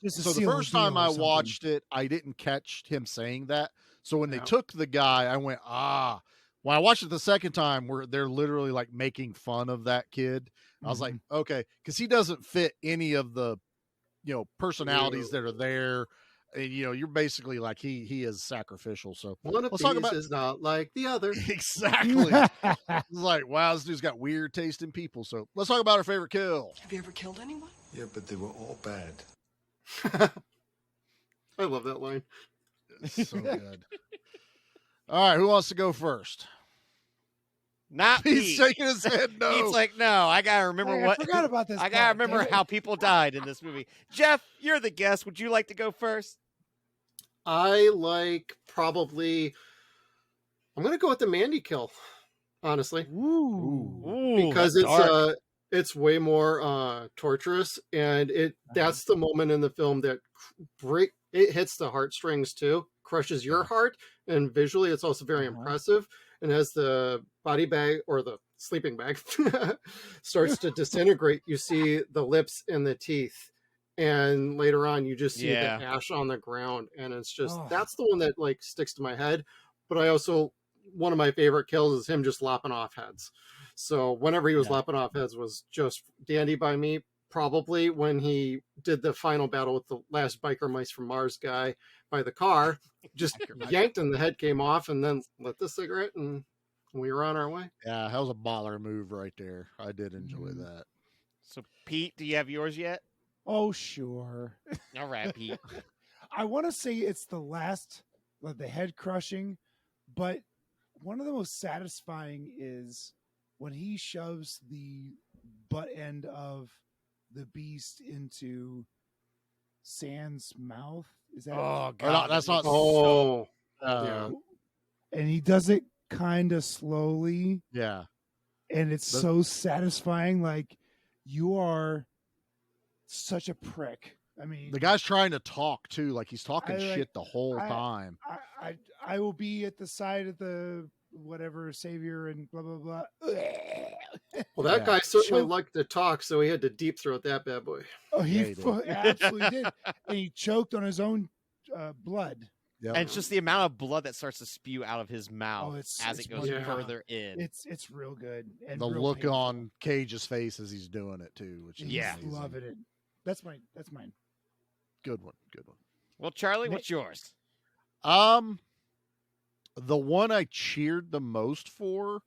Just a So the seal first deal time or I something. watched it, I didn't catch him saying that. So when they Yeah. took the guy, I went, ah. When I watched it the second time, where they're literally like making fun of that kid, I was like, okay, because he doesn't fit any of the, personalities that are there. And, you're basically like he is sacrificial. So one of let's these talk about is not like the other. exactly. It's like, wow, this dude's got weird taste in people. So let's talk about our favorite kill. Have you ever killed anyone? Yeah, but they were all bad. I love that line. So good. All right, who wants to go first? Not He's Pete. shaking his head no. Pete's like, no, I gotta remember Hey, I forgot about this I gotta part, remember damn it. how people died in this movie. Jeff, you're the guest. Would you like to go first? I like probably. I'm gonna go with the Mandy kill, honestly, Ooh, because that's dark. it's way more torturous, and that's the moment in the film that it hits the heartstrings too, crushes your heart, and visually it's also very impressive. And as the body bag or the sleeping bag starts to disintegrate, you see the lips and the teeth, and later on you just see the ash on the ground, and it's just that's the one that like sticks to my head. But I also, one of my favorite kills is him just lopping off heads. So whenever he was lopping off heads was just dandy by me. Probably when he did the final battle with the last biker mice from Mars guy by the car, just yanked and the head came off, and then lit the cigarette, and we were on our way. Yeah, that was a baller move right there. I did enjoy that. So, Pete, do you have yours yet? Oh, sure. All right, Pete. I want to say it's the last, like the head crushing, but one of the most satisfying is when he shoves the butt end of the beast into Sand's mouth. Is that? Oh God, that's not. Oh, and he does it kind of slowly. Yeah, and it's so satisfying. Like, you are such a prick. I mean, the guy's trying to talk too. Like he's talking shit the whole time. I will be at the side of the whatever savior and blah blah blah. Well, that guy certainly liked to talk, so he had to deep throat that bad boy. Oh, he absolutely did. And he choked on his own blood. Yep. And it's just the amount of blood that starts to spew out of his mouth as it goes further in. It's real good. And the real look painful. on Cage's face as he's doing it too, which is amazing. Loving it. That's mine. Good one. Well, Charlie, what's yours? The one I cheered the most for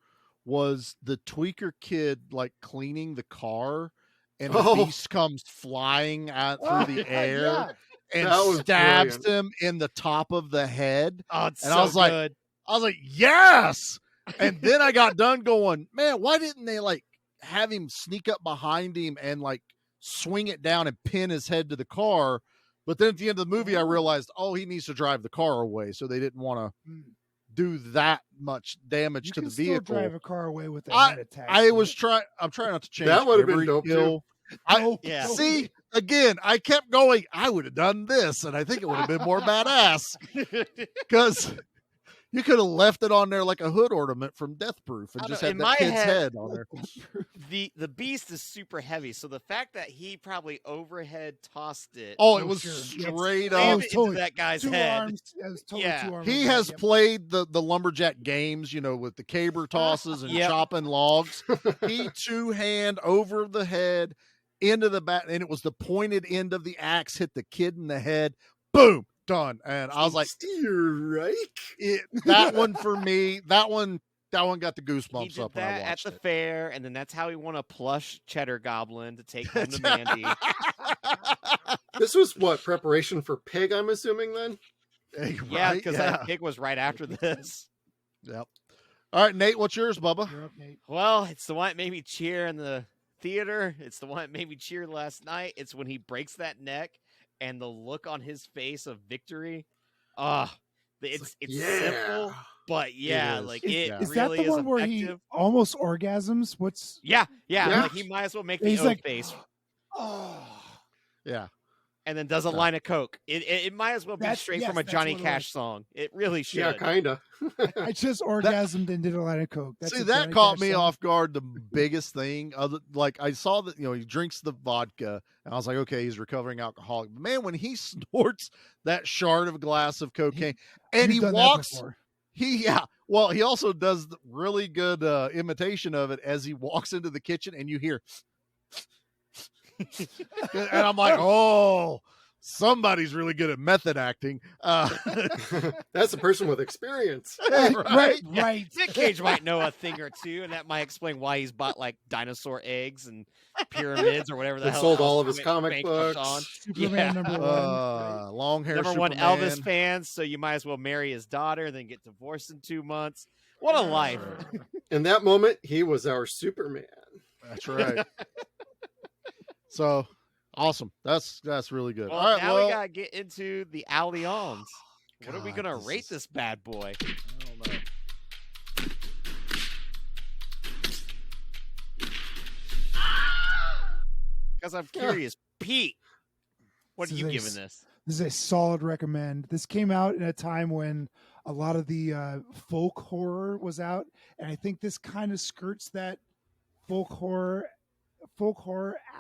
was the tweaker kid like cleaning the car, and the beast comes flying out through the air and stabs him in the top of the head. Oh, it's and so good. I was like, yes. And then I got done going, man, why didn't they like have him sneak up behind him and like swing it down and pin his head to the car? But then at the end of the movie, I realized, he needs to drive the car away. So they didn't want to do that much damage to the vehicle. Still drive a car away with a head attack. I'm trying not to change. That would have been every dope kill. See, again, I kept going, I would have done this, and I think it would have been more badass. Because you could have left it on there like a hood ornament from Death Proof and just had that kid's head on there. The beast is super heavy, so the fact that he probably overhead tossed it. It was straight up into that guy's head. Arms, totally 2 arms. He has played the lumberjack games, with the caber tosses and chopping logs. He 2-hand over the head into the back, and it was the pointed end of the axe hit the kid in the head. Boom. Done. And I was like, that one for me, that one got the goosebumps up when I watched at the fair, and then that's how he won a plush cheddar goblin to take home to Mandy. This was what, preparation for Pig, I'm assuming then? Yeah, because that Pig was right after this. Yep. All right, Nate, what's yours, Bubba? You're up, Nate. Well, it's the one that made me cheer in the theater. It's the one that made me cheer last night. It's when he breaks that neck. And the look on his face of victory, it's simple, but is really that the one where he almost orgasms? Yeah. Like he might as well make the O face. Yeah. And then does a line of coke. It might as well be straight from a Johnny Cash song. It really should. Yeah, kind of. I just orgasmed and did a line of coke. That caught me off guard. The biggest thing, I saw that he drinks the vodka, and I was like, okay, he's recovering alcoholic. But man, when he snorts that shard of glass of cocaine, and he walks, he also does the really good imitation of it as he walks into the kitchen, and you hear. And I'm like, somebody's really good at method acting. That's a person with experience. Right. Nic Cage might know a thing or two, and that might explain why he's bought like dinosaur eggs and pyramids or whatever the hell. Sold all of his comic books. Superman number 1. Long hair. Number Superman. 1 Elvis fans, so you might as well marry his daughter, then get divorced in 2 months. What a life. In that moment, he was our Superman. That's right. So awesome. That's really good. Well, all right, now we gotta get into the Allions. What are we gonna rate this bad boy? I don't know. Because I'm curious, Pete. What are you giving this? This is a solid recommend. This came out in a time when a lot of the folk horror was out, and I think this kind of skirts that folk horror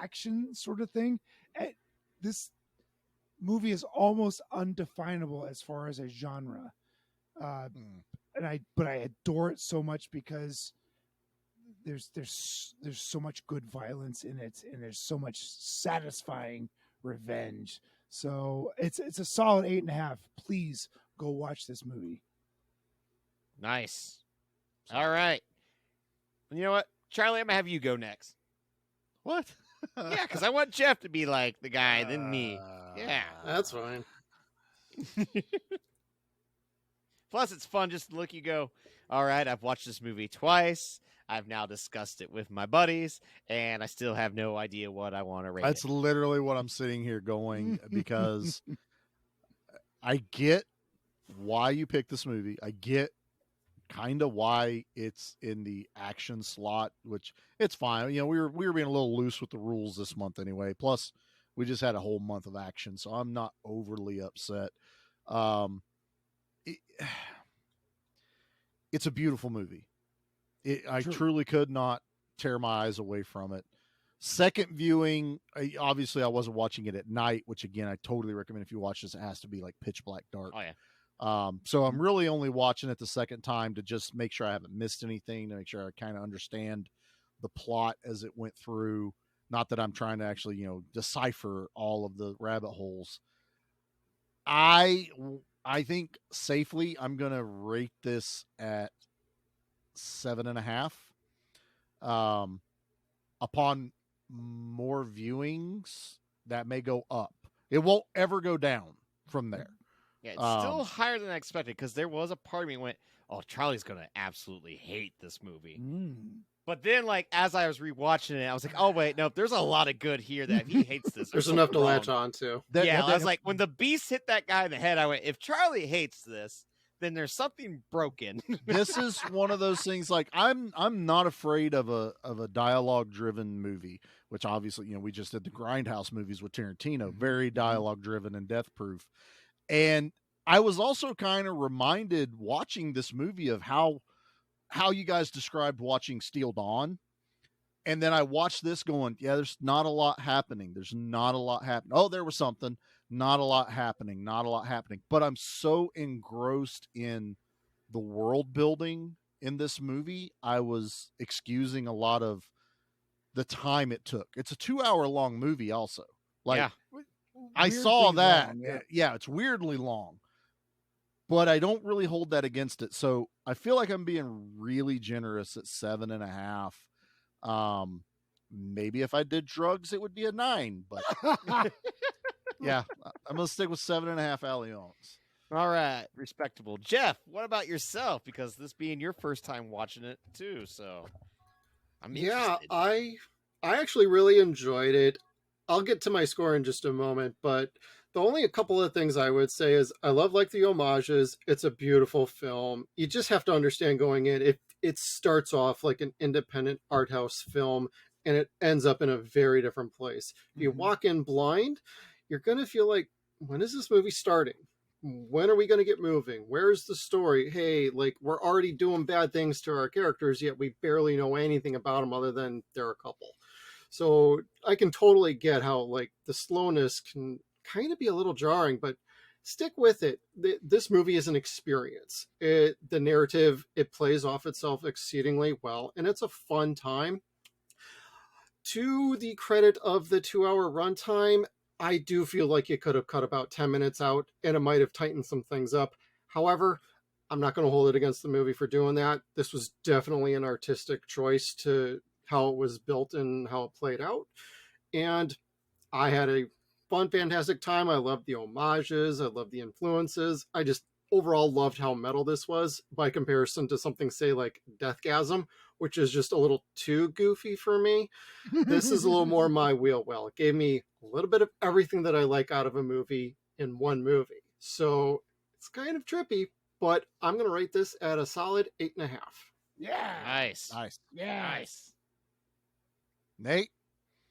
action sort of thing. This movie is almost undefinable as far as a genre, but I adore it so much because there's so much good violence in it, and there's so much satisfying revenge. So it's a solid 8.5. Please go watch this movie. Nice. All right. You know what, Charlie? I'm gonna have you go next. What? Yeah, because I want Jeff to be like the guy, then me. Yeah, that's fine. Plus, it's fun just to look. You go, all right. I've watched this movie twice. I've now discussed it with my buddies, and I still have no idea what I want to rate. That's literally what I'm sitting here going, because I get why you picked this movie. I get kind of why it's in the action slot, which it's fine. You know, we were being a little loose with the rules this month anyway. Plus, we just had a whole month of action, so I'm not overly upset. It's a beautiful movie. I truly could not tear my eyes away from it. Second viewing, obviously I wasn't watching it at night, which again, I totally recommend if you watch this, it has to be like pitch black dark. Oh, yeah. So I'm really only watching it the second time to just make sure I haven't missed anything, to make sure I kind of understand the plot as it went through. Not that I'm trying to actually, you know, decipher all of the rabbit holes. I think safely I'm going to rate this at 7.5. Upon more viewings, that may go up. It won't ever go down from there. Yeah, it's still higher than I expected, because there was a part of me that went, oh, Charlie's going to absolutely hate this movie. But then, like, as I was rewatching it, I was like, oh, wait, no, there's a lot of good here that if he hates this, there's enough to latch on to. Yeah, I was like, when the beast hit that guy in the head, I went, if Charlie hates this, then there's something broken. This is one of those things, like, I'm not afraid of a dialogue driven movie, which obviously, you know, we just did the Grindhouse movies with Tarantino, very dialogue driven and death proof. And I was also kind of reminded watching this movie of how you guys described watching Steel Dawn. And then I watched this going, yeah, there's not a lot happening. There's not a lot happening. Oh, there was something. Not a lot happening. Not a lot happening. But I'm so engrossed in the world building in this movie, I was excusing a lot of the time it took. It's a 2-hour long movie also. Like, yeah. I saw that. Long, yeah, it's weirdly long. But I don't really hold that against it. So I feel like I'm being really generous at 7.5. Maybe if I did drugs, it would be a 9. But yeah, I'm going to stick with 7.5 Allions. All right. Respectable. Jeff, what about yourself? Because this being your first time watching it too. So I'm interested. I actually really enjoyed it. I'll get to my score in just a moment, but the only a couple of things I would say is I love like the homages. It's a beautiful film. You just have to understand going in, it starts off like an independent art house film and it ends up in a very different place. If you walk in blind, you're going to feel like, when is this movie starting? When are we going to get moving? Where's the story? Hey, like, we're already doing bad things to our characters, yet we barely know anything about them other than they're a couple. So I can totally get how, like, the slowness can kind of be a little jarring, but stick with it. This movie is an experience. The narrative, it plays off itself exceedingly well, and it's a fun time. To the credit of the 2-hour runtime, I do feel like you could have cut about 10 minutes out, and it might have tightened some things up. However, I'm not going to hold it against the movie for doing that. This was definitely an artistic choice to how it was built and how it played out. And I had a fun, fantastic time. I loved the homages. I loved the influences. I just overall loved how metal this was by comparison to something, say, like Deathgasm, which is just a little too goofy for me. This is a little more my wheelwell. It gave me a little bit of everything that I like out of a movie in one movie. So it's kind of trippy, but I'm going to rate this at a solid 8.5. Yeah. Nice. Nice. Yeah. Nice. Nate?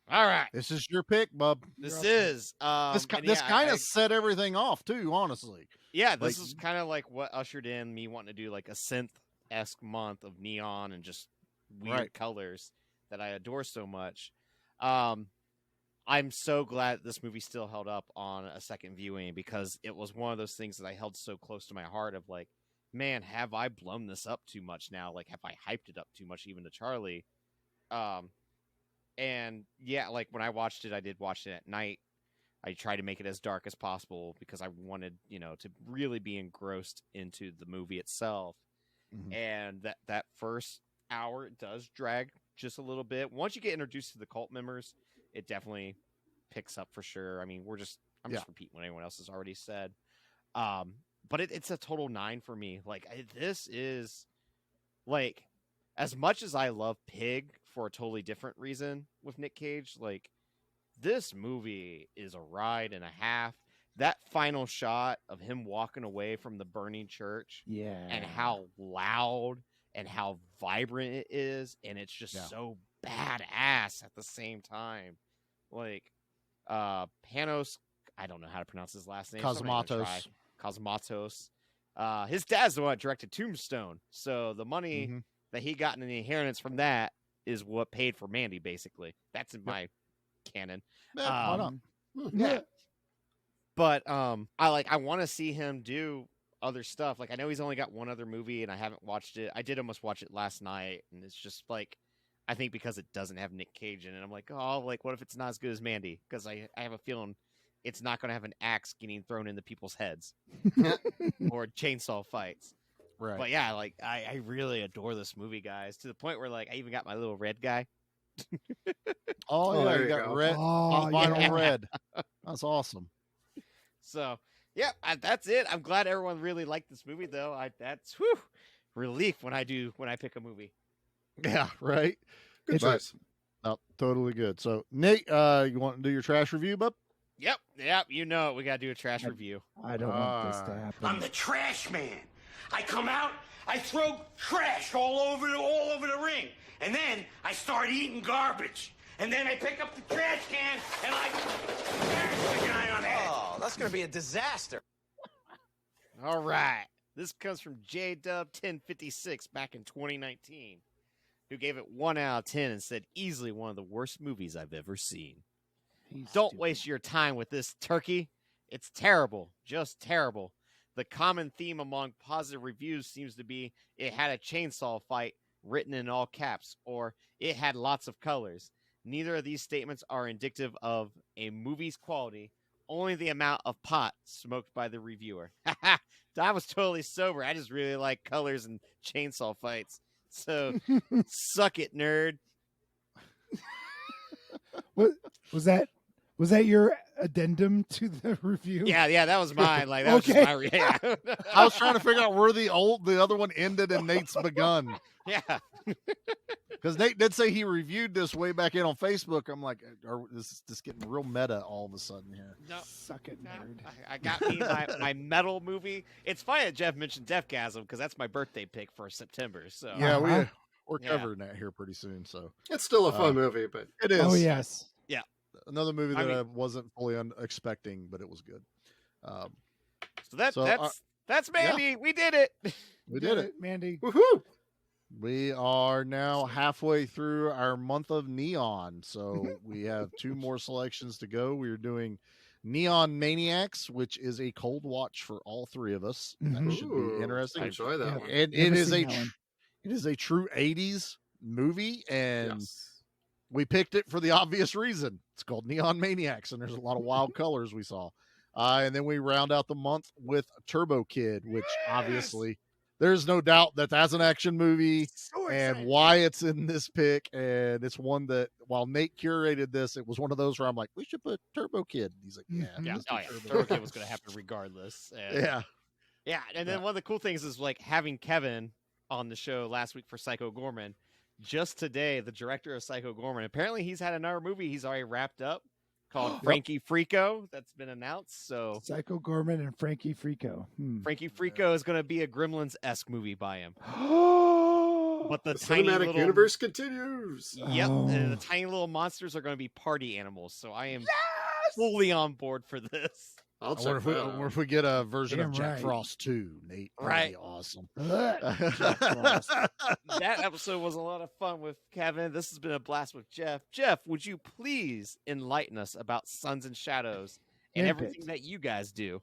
All right. This is your pick, bub. This is. This kind of set everything off too, honestly. Yeah, this is kind of like what ushered in me wanting to do like a synth-esque month of neon and just weird colors that I adore so much. I'm so glad this movie still held up on a second viewing because it was one of those things that I held so close to my heart of like, man, have I blown this up too much now? Like, have I hyped it up too much even to Charlie? And yeah, like when I watched it, I did watch it at night. I tried to make it as dark as possible because I wanted, to really be engrossed into the movie itself. Mm-hmm. And that first hour does drag just a little bit. Once you get introduced to the cult members, it definitely picks up for sure. I mean, I'm just repeating what anyone else has already said. But it's a total 9 for me. Like, this is like, as much as I love Pig for a totally different reason with Nic Cage, like, this movie is a ride and a half. That final shot of him walking away from the burning church, and how loud and how vibrant it is, and it's just so badass at the same time. Like, Panos, I don't know how to pronounce his last name. Cosmatos. His dad's the one that directed Tombstone, so the money that he got in the inheritance from that is what paid for Mandy, basically. That's in my canon. Yeah. But I want to see him do other stuff. Like, I know he's only got one other movie, and I haven't watched it. I did almost watch it last night, and it's just like, I think because it doesn't have Nic Cage in it, I'm like, oh, like, what if it's not as good as Mandy? Because I have a feeling it's not going to have an axe getting thrown into people's heads or chainsaw fights. Right. But yeah, like, I really adore this movie, guys, to the point where, like, I even got my little red guy. Oh, yeah, you got red. Vinyl red. That's awesome. So, yeah, that's it. I'm glad everyone really liked this movie, though. That's relief when I pick a movie. Yeah, right. Good choice. No, totally good. So, Nate, you want to do your trash review, bub? Yep. You know it. We got to do a trash review. I don't want this to happen. I'm the trash man. I come out, I throw trash all over the ring, and then I start eating garbage. And then I pick up the trash can and I smash the guy on the head. Oh, that's going to be a disaster. All right. This comes from JDub1056 back in 2019, who gave it 1 out of 10 and said, easily one of the worst movies I've ever seen. Don't waste your time with this, turkey. It's terrible. Just terrible. The common theme among positive reviews seems to be it had a chainsaw fight written in all caps, or it had lots of colors. Neither of these statements are indicative of a movie's quality, only the amount of pot smoked by the reviewer. I was totally sober. I just really like colors and chainsaw fights. So, suck it, nerd. What was that? Was that your addendum to the review? Yeah, that was mine. Like, that was just my I was trying to figure out where the other one ended and Nate's begun. Yeah. Because Nate did say he reviewed this way back in on Facebook. I'm like, this is just getting real meta all of a sudden here. No, suck it, nerd. I got me my metal movie. It's funny that Jeff mentioned Deathgasm because that's my birthday pick for September. So yeah, we're covering that here pretty soon. So it's still a fun movie, but it is. Oh yes. Yeah. Another movie that I wasn't fully expecting, but it was good. So that's Mandy. Yeah. We did it. We did it, Mandy. Woohoo! We are now halfway through our month of neon, so we have 2 more selections to go. We are doing Neon Maniacs, which is a cold watch for all 3 of us. That should be interesting. I enjoy that one. And it is a true 80s movie, and we picked it for the obvious reason. It's called Neon Maniacs, and there's a lot of wild colors we saw. And then we round out the month with Turbo Kid, which obviously there's no doubt that that's an action movie and why it's in this pick. And it's one that while Nate curated this, it was one of those where I'm like, we should put Turbo Kid. He's like, Turbo Kid was going to happen regardless. And, yeah. And then one of the cool things is like having Kevin on the show last week for Psycho Gorman. Just today, the director of Psycho Gorman, apparently he's had another movie he's already wrapped up called Frankie Frico that's been announced. So Psycho Gorman and Frankie Frico. Frankie Frico is going to be a Gremlins-esque movie by him. But the The tiny cinematic little universe continues. Yep, and the Oh. tiny little monsters are going to be party animals. So I am fully on board for this. I'll I check wonder that if we get a version Damn of Jack right. Frost too, Nate. That'd Right. be awesome. Jack Frost. That episode was a lot of fun with Kevin. This has been a blast with Jeff. Jeff, would you please enlighten us about Sons and Shadows and Imp it. everything that you guys do?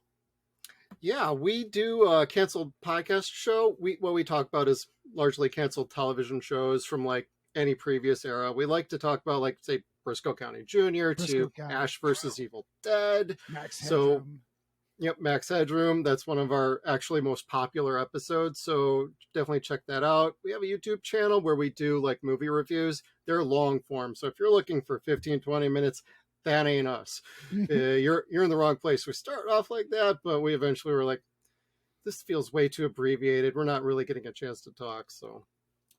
Yeah, we do a canceled podcast show. What we talk about is largely canceled television shows from like any previous era. We like to talk about like say Briscoe County Jr. Briscoe to County. Ash versus Evil Dead. Max So- Headroom. Yep, Max Headroom. That's one of our actually most popular episodes. So definitely check that out. We have a YouTube channel where we do like movie reviews. They're long form. So if you're looking for 15, 20 minutes, that ain't us. You're in the wrong place. We start off like that, but we eventually were like, this feels way too abbreviated. We're not really getting a chance to talk. So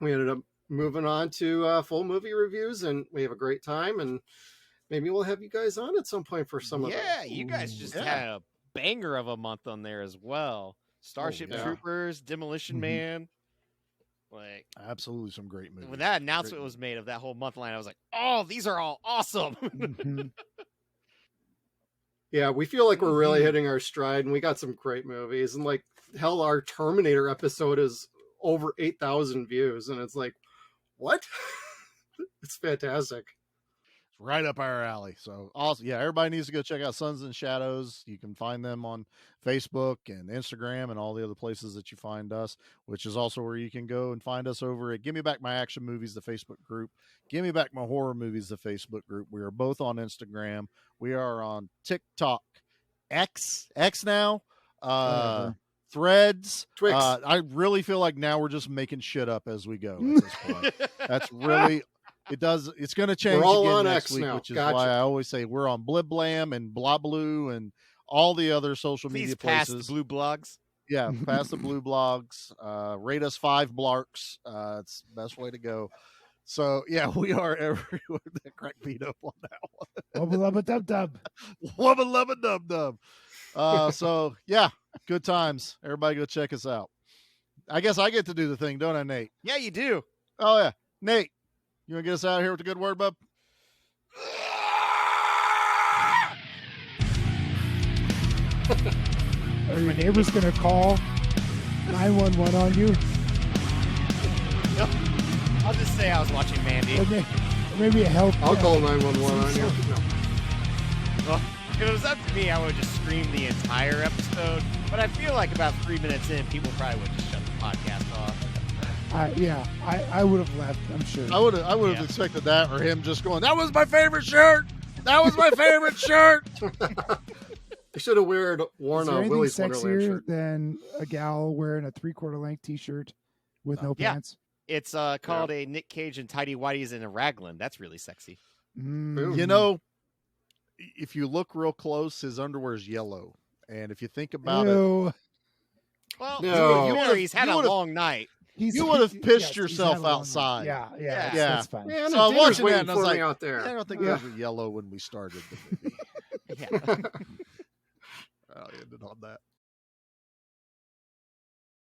we ended up moving on to full movie reviews, and we have a great time. And maybe we'll have you guys on at some point for some of them. Yeah, you guys just Yeah. had a banger of a month on there as well. Starship yeah. Troopers, Demolition Mhm. Man. Like Absolutely some great movies. when that announcement Great was made of that whole month line, I was like, "Oh, these are all awesome." Mhm. Yeah, we feel like we're really Mhm. hitting our stride, and we got some great movies. And like, hell, our Terminator episode is over 8,000 views, and it's like, what? It's fantastic. It's right up our alley. So awesome. Yeah, everybody needs to go check out Sons and Shadows. You can find them on Facebook and Instagram and all the other places that you find us, which is also where you can go and find us over at Give Me Back My Action Movies, the Facebook group. Give Me Back My Horror Movies, the Facebook group. We are both on Instagram. We are on TikTok, X now, Whatever. Threads. Twix. I really feel like now we're just making shit up as we go at this point. That's really it's going to change all again on next X week, now. which is Gotcha. why I always say we're on Bliblam and Blah Blue and all the other social Please media pass places. the blue blogs. Yeah, pass the blue blogs. Rate us 5 blarks. It's the best way to go. So yeah, we are everywhere. That cracked beat up on that one. Wubba lubba dub dub. Wubba lubba dub dub. So yeah, good times. Everybody go check us out. I guess I get to do the thing, don't I, Nate? Yeah, you do. Oh yeah, Nate, you want to get us out of here with a good word, bub? Are your neighbors gonna call 911 on you? I'll just say I was watching Mandy. Or maybe a help. I'll desk. call 911 on you. No. Well, if it was up to me, I would just scream the entire episode. But I feel like about 3 minutes in, people probably would just shut the podcast off. I would have left. I'm sure. I would have Yeah. expected that, or him just going, "That was my favorite shirt. That was my favorite shirt." They should have worn Is there a anything Willy's Wonderland sexier shirt. than a gal wearing a 3/4 length T-shirt with no Yeah. pants? It's called a Nic Cage and Tidy Whities in a raglan. That's really sexy. Mm. You know, if you look real close, his underwear is yellow, and if you think about it, Ew. Well, No. you know, he's had a would've- long night. you would have pissed yes, he's yourself had a long outside. night. Yeah, Yeah. that's fine. Man, So the I was dinner's watching that, waiting and I was for like, me out there. I don't think those were yellow when we started the movie. Yeah. I ended on that.